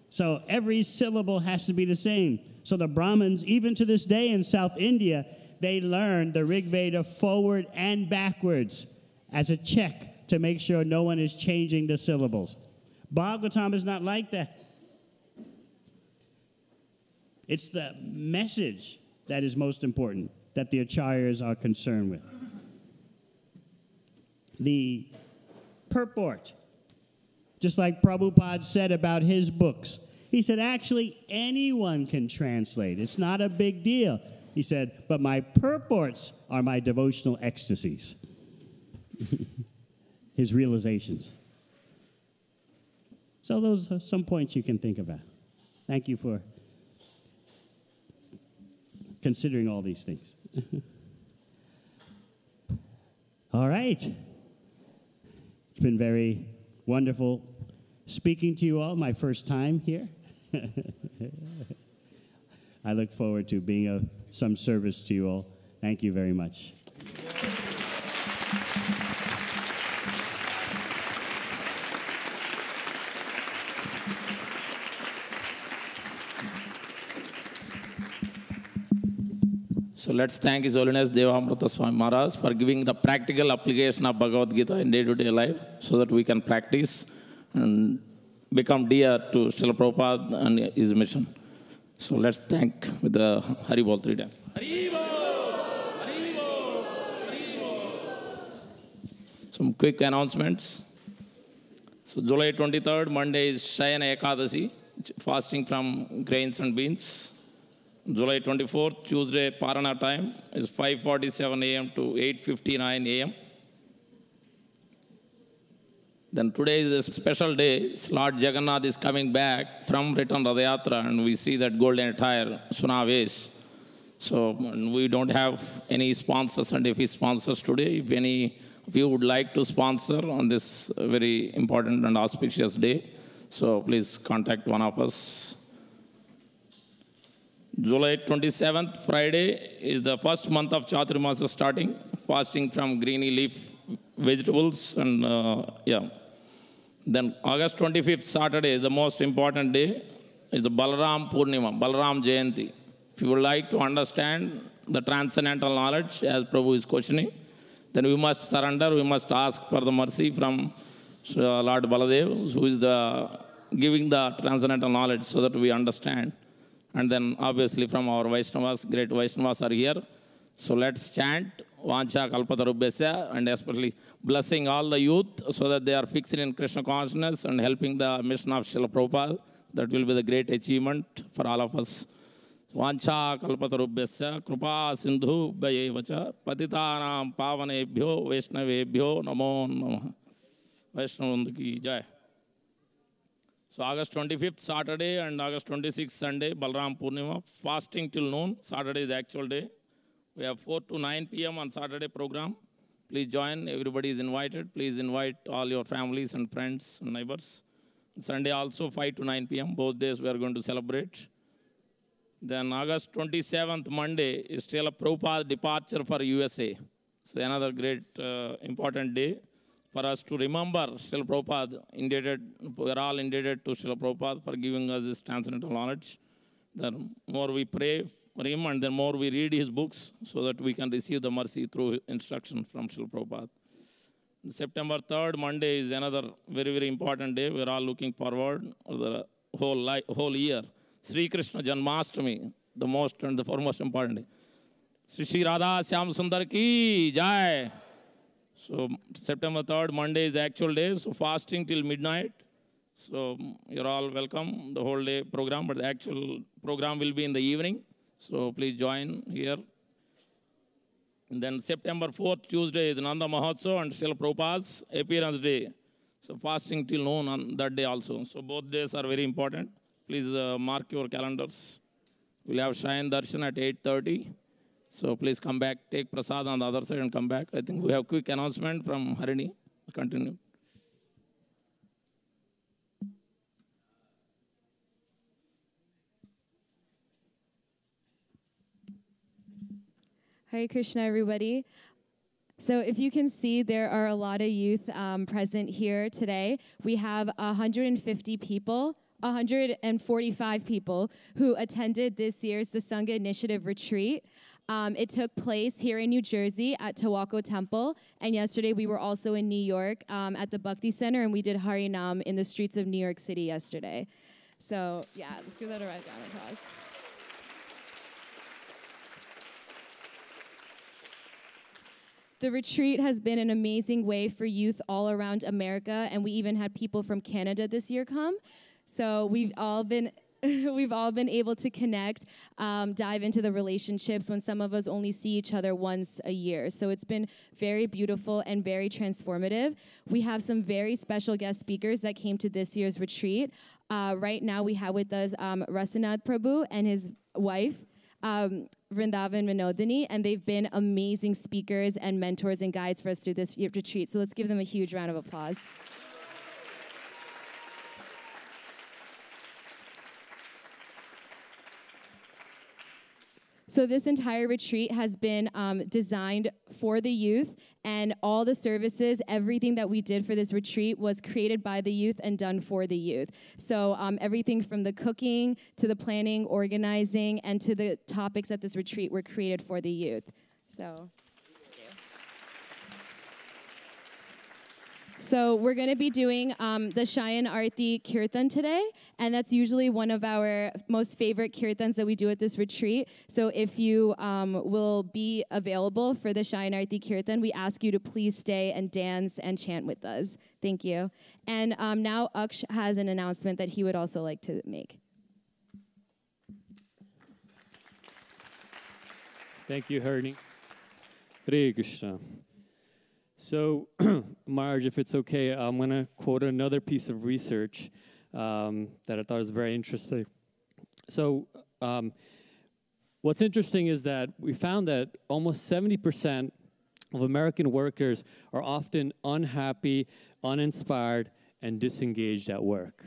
So every syllable has to be the same. So the Brahmins, even to this day in South India, they learn the Rig Veda forward and backwards as a check to make sure no one is changing the syllables. Bhagavatam is not like that. It's the message that is most important, that the acharyas are concerned with. The purport, just like Prabhupada said about his books, he said, actually, anyone can translate. It's not a big deal. He said, but my purports are my devotional ecstasies. His realizations. So those are some points you can think about. Thank you for considering all these things. All right. It's been very wonderful speaking to you all, my first time here. I look forward to being of some service to you all. Thank you very much. So let's thank His Holiness Devamrita Swami Maharaj for giving the practical application of Bhagavad Gita in day-to-day life so that we can practice and become dear to Srila Prabhupada and his mission. So let's thank with the Hari Bol 3 times. Hari Bol! Hari Bol! Hari Bol! Some quick announcements. So July 23rd, Monday is Shayana Ekadashi, fasting from grains and beans. July 24th, Tuesday, Parana time is 5:47 a.m. to 8:59 a.m. Then today is a special day. Lord Jagannath is coming back from return Radha Yatra, and we see that golden attire, Sunavesh. So we don't have any sponsors, and if he sponsors today, if any of you would like to sponsor on this very important and auspicious day, so please contact one of us. July 27th, Friday, is the first month of Chaturmasa starting, fasting from greeny leaf vegetables and Then August 25th, Saturday, is the most important day. It's the Balaram Purnima, Balaram Jayanti. If you would like to understand the transcendental knowledge, as Prabhu is questioning, then we must surrender, we must ask for the mercy from Lord Baladev, who is giving the transcendental knowledge so that we understand. And then obviously from our Vaishnavas, great Vaishnavas are here. So let's chant Vancha Kalpatarubhyasya and especially blessing all the youth so that they are fixed in Krishna consciousness and helping the mission of Srila Prabhupada. That will be the great achievement for all of us. Vancha Kalpatarubhyasya Krupa Sindhu Bhayevacha Patitanam Pavanebhyo Vaishnavebhyo Namo Namah. Vaishnavandhu ki Jai. So August 25th, Saturday, and August 26th, Sunday, Balaram Purnima, fasting till noon. Saturday is the actual day. We have 4 to 9 p.m. on Saturday program. Please join. Everybody is invited. Please invite all your families and friends and neighbors. Sunday also 5 to 9 p.m. Both days we are going to celebrate. Then August 27th, Monday, is Srila Prabhupada departure for USA. So another great important day for us to remember Srila Prabhupada. We are all indebted to Srila Prabhupada for giving us this transcendental knowledge. The more we pray for him and the more we read his books so that we can receive the mercy through instruction from Srila Prabhupada. September 3rd, Monday, is another very, very important day. We are all looking forward for the whole year. Sri Krishna Janmashtami, the most and the foremost important day. Sri Radha Shyam Sundar ki Jai. So September 3rd, Monday is the actual day. So fasting till midnight. So you're all welcome, the whole day program, but the actual program will be in the evening. So please join here. And then September 4th, Tuesday, is Nanda Mahotsav and Srila Prabhupada's appearance day. So fasting till noon on that day also. So both days are very important. Please mark your calendars. We'll have Shayan Darshan at 8:30. So please come back, take prasad on the other side and come back. I think we have quick announcement from Harini. Continue. Hare Krishna, everybody. So if you can see, there are a lot of youth present here today. We have 150 people, 145 people who attended this year's the Sangha Initiative Retreat. It took place here in New Jersey at Tawako Temple, and yesterday we were also in New York at the Bhakti Center, and we did Harinam in the streets of New York City yesterday. So yeah, let's give that a round of applause. The retreat has been an amazing way for youth all around America, and we even had people from Canada this year come. So we've all been able to connect, dive into the relationships when some of us only see each other once a year. So it's been very beautiful and very transformative. We have some very special guest speakers that came to this year's retreat. Right now we have with us Rasinath Prabhu and his wife, Vrindavan Vinodini, and they've been amazing speakers and mentors and guides for us through this retreat. So let's give them a huge round of applause. So this entire retreat has been designed for the youth, and all the services, everything that we did for this retreat was created by the youth and done for the youth. So everything from the cooking to the planning, organizing, and to the topics at this retreat were created for the youth. So. So we're going to be doing the Shayan Arti Kirtan today, and that's usually one of our most favorite kirtans that we do at this retreat. So if you will be available for the Shayan Arti Kirtan, we ask you to please stay and dance and chant with us. Thank you. And now Aksh has an announcement that he would also like to make. Thank you, Harini. Hare Krishna. So, Maharaj, if it's okay, I'm going to quote another piece of research that I thought was very interesting. So, what's interesting is that we found that almost 70% of American workers are often unhappy, uninspired, and disengaged at work.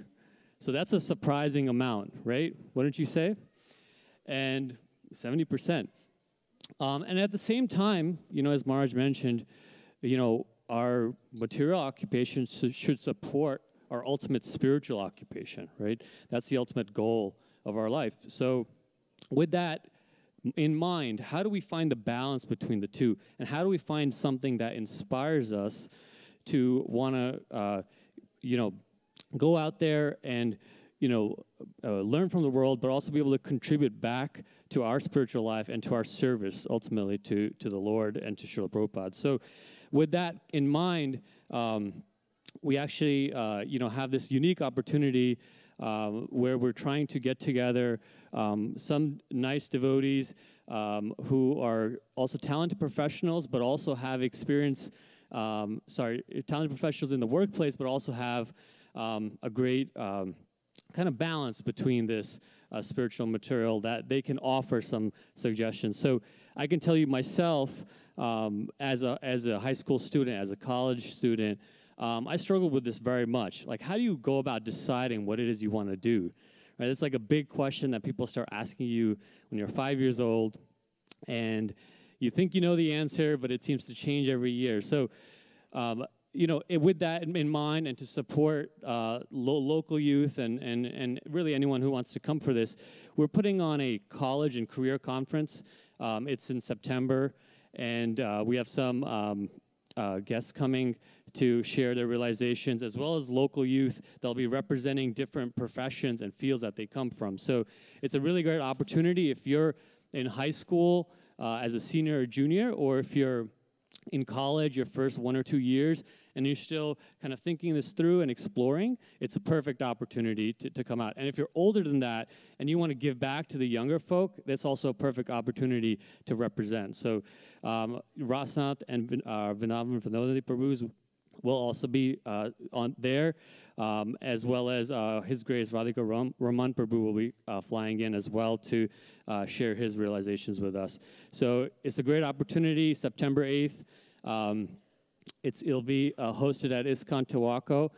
So that's a surprising amount, right? Wouldn't you say? And 70%. And at the same time, you know, as Maharaj mentioned, you know, our material occupations should support our ultimate spiritual occupation, right? That's the ultimate goal of our life. So with that in mind, how do we find the balance between the two? And how do we find something that inspires us to want to, go out there and, learn from the world, but also be able to contribute back to our spiritual life and to our service, ultimately, to the Lord and to Srila Prabhupada. So with that in mind, we actually, have this unique opportunity where we're trying to get together some nice devotees who are also talented professionals, but also have experience, talented professionals in the workplace, but also have a great kind of balance between this spiritual material that they can offer some suggestions. So I can tell you myself, as a high school student, as a college student, I struggled with this very much. Like, how do you go about deciding what it is you want to do? Right? It's like a big question that people start asking you when you're 5 years old, and you think you know the answer, but it seems to change every year. So, with that in mind, and to support local youth and really anyone who wants to come for this, we're putting on a college and career conference. It's in September, and we have some guests coming to share their realizations, as well as local youth. They'll be representing different professions and fields that they come from. So it's a really great opportunity if you're in high school as a senior or junior, or if you're in college your first 1 or 2 years and you're still kind of thinking this through and exploring, it's a perfect opportunity to come out. And if you're older than that and you want to give back to the younger folk, that's also a perfect opportunity to represent. So Rasnath and Vinavan Vinodani Prabhus will also be on there, as well as His Grace Radhika Raman Prabhu will be flying in as well to share his realizations with us. So it's a great opportunity, September 8th. It'll be hosted at ISKCON Tawako,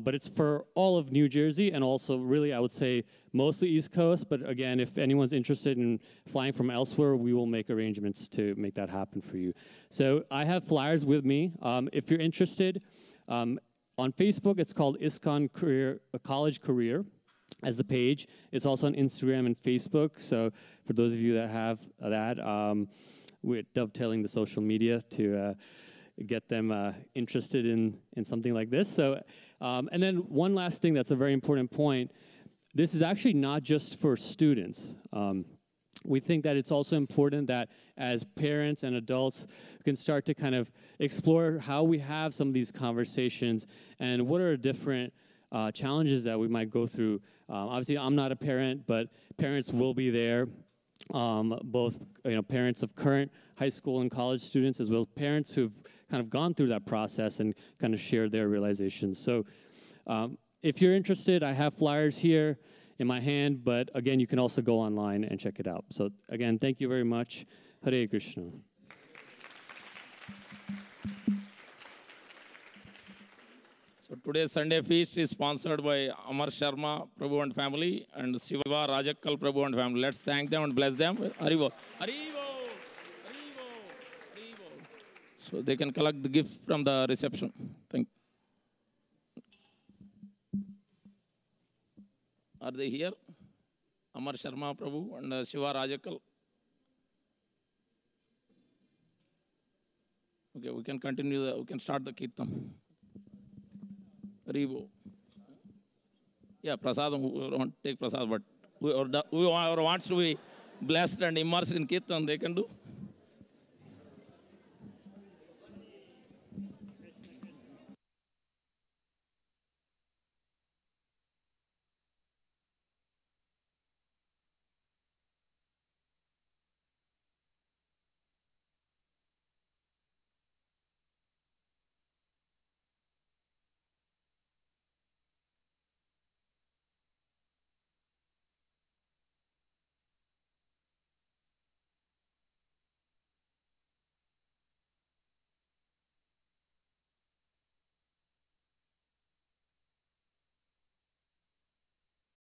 but it's for all of New Jersey, and also really, I would say, mostly East Coast. But again, if anyone's interested in flying from elsewhere, we will make arrangements to make that happen for you. So I have flyers with me. If you're interested, on Facebook, it's called ISKCON College Career as the page. It's also on Instagram and Facebook. So for those of you that have that, we're dovetailing the social media to get them interested in something like this. So, and then one last thing that's a very important point. This is actually not just for students. We think that it's also important that as parents and adults can start to kind of explore how we have some of these conversations and what are different challenges that we might go through. Obviously, I'm not a parent, but parents will be there. Both parents of current high school and college students, as well as parents who've kind of gone through that process and kind of shared their realizations. So if you're interested, I have flyers here in my hand, but again, you can also go online and check it out. So again, thank you very much. Hare Krishna. So today's Sunday feast is sponsored by Amar Sharma Prabhu and family and Siva Rajakkal Prabhu and family. Let's thank them and bless them. Haribo. Haribo. Haribo. Haribo. So they can collect the gift from the reception. Thank you. Are they here? Amar Sharma Prabhu and Siva Rajakkal. Okay, we can continue. We can start the kirtan. Haribo. Yeah, prasadam. We don't take prasad, but whoever wants to be blessed and immersed in kirtan, they can do.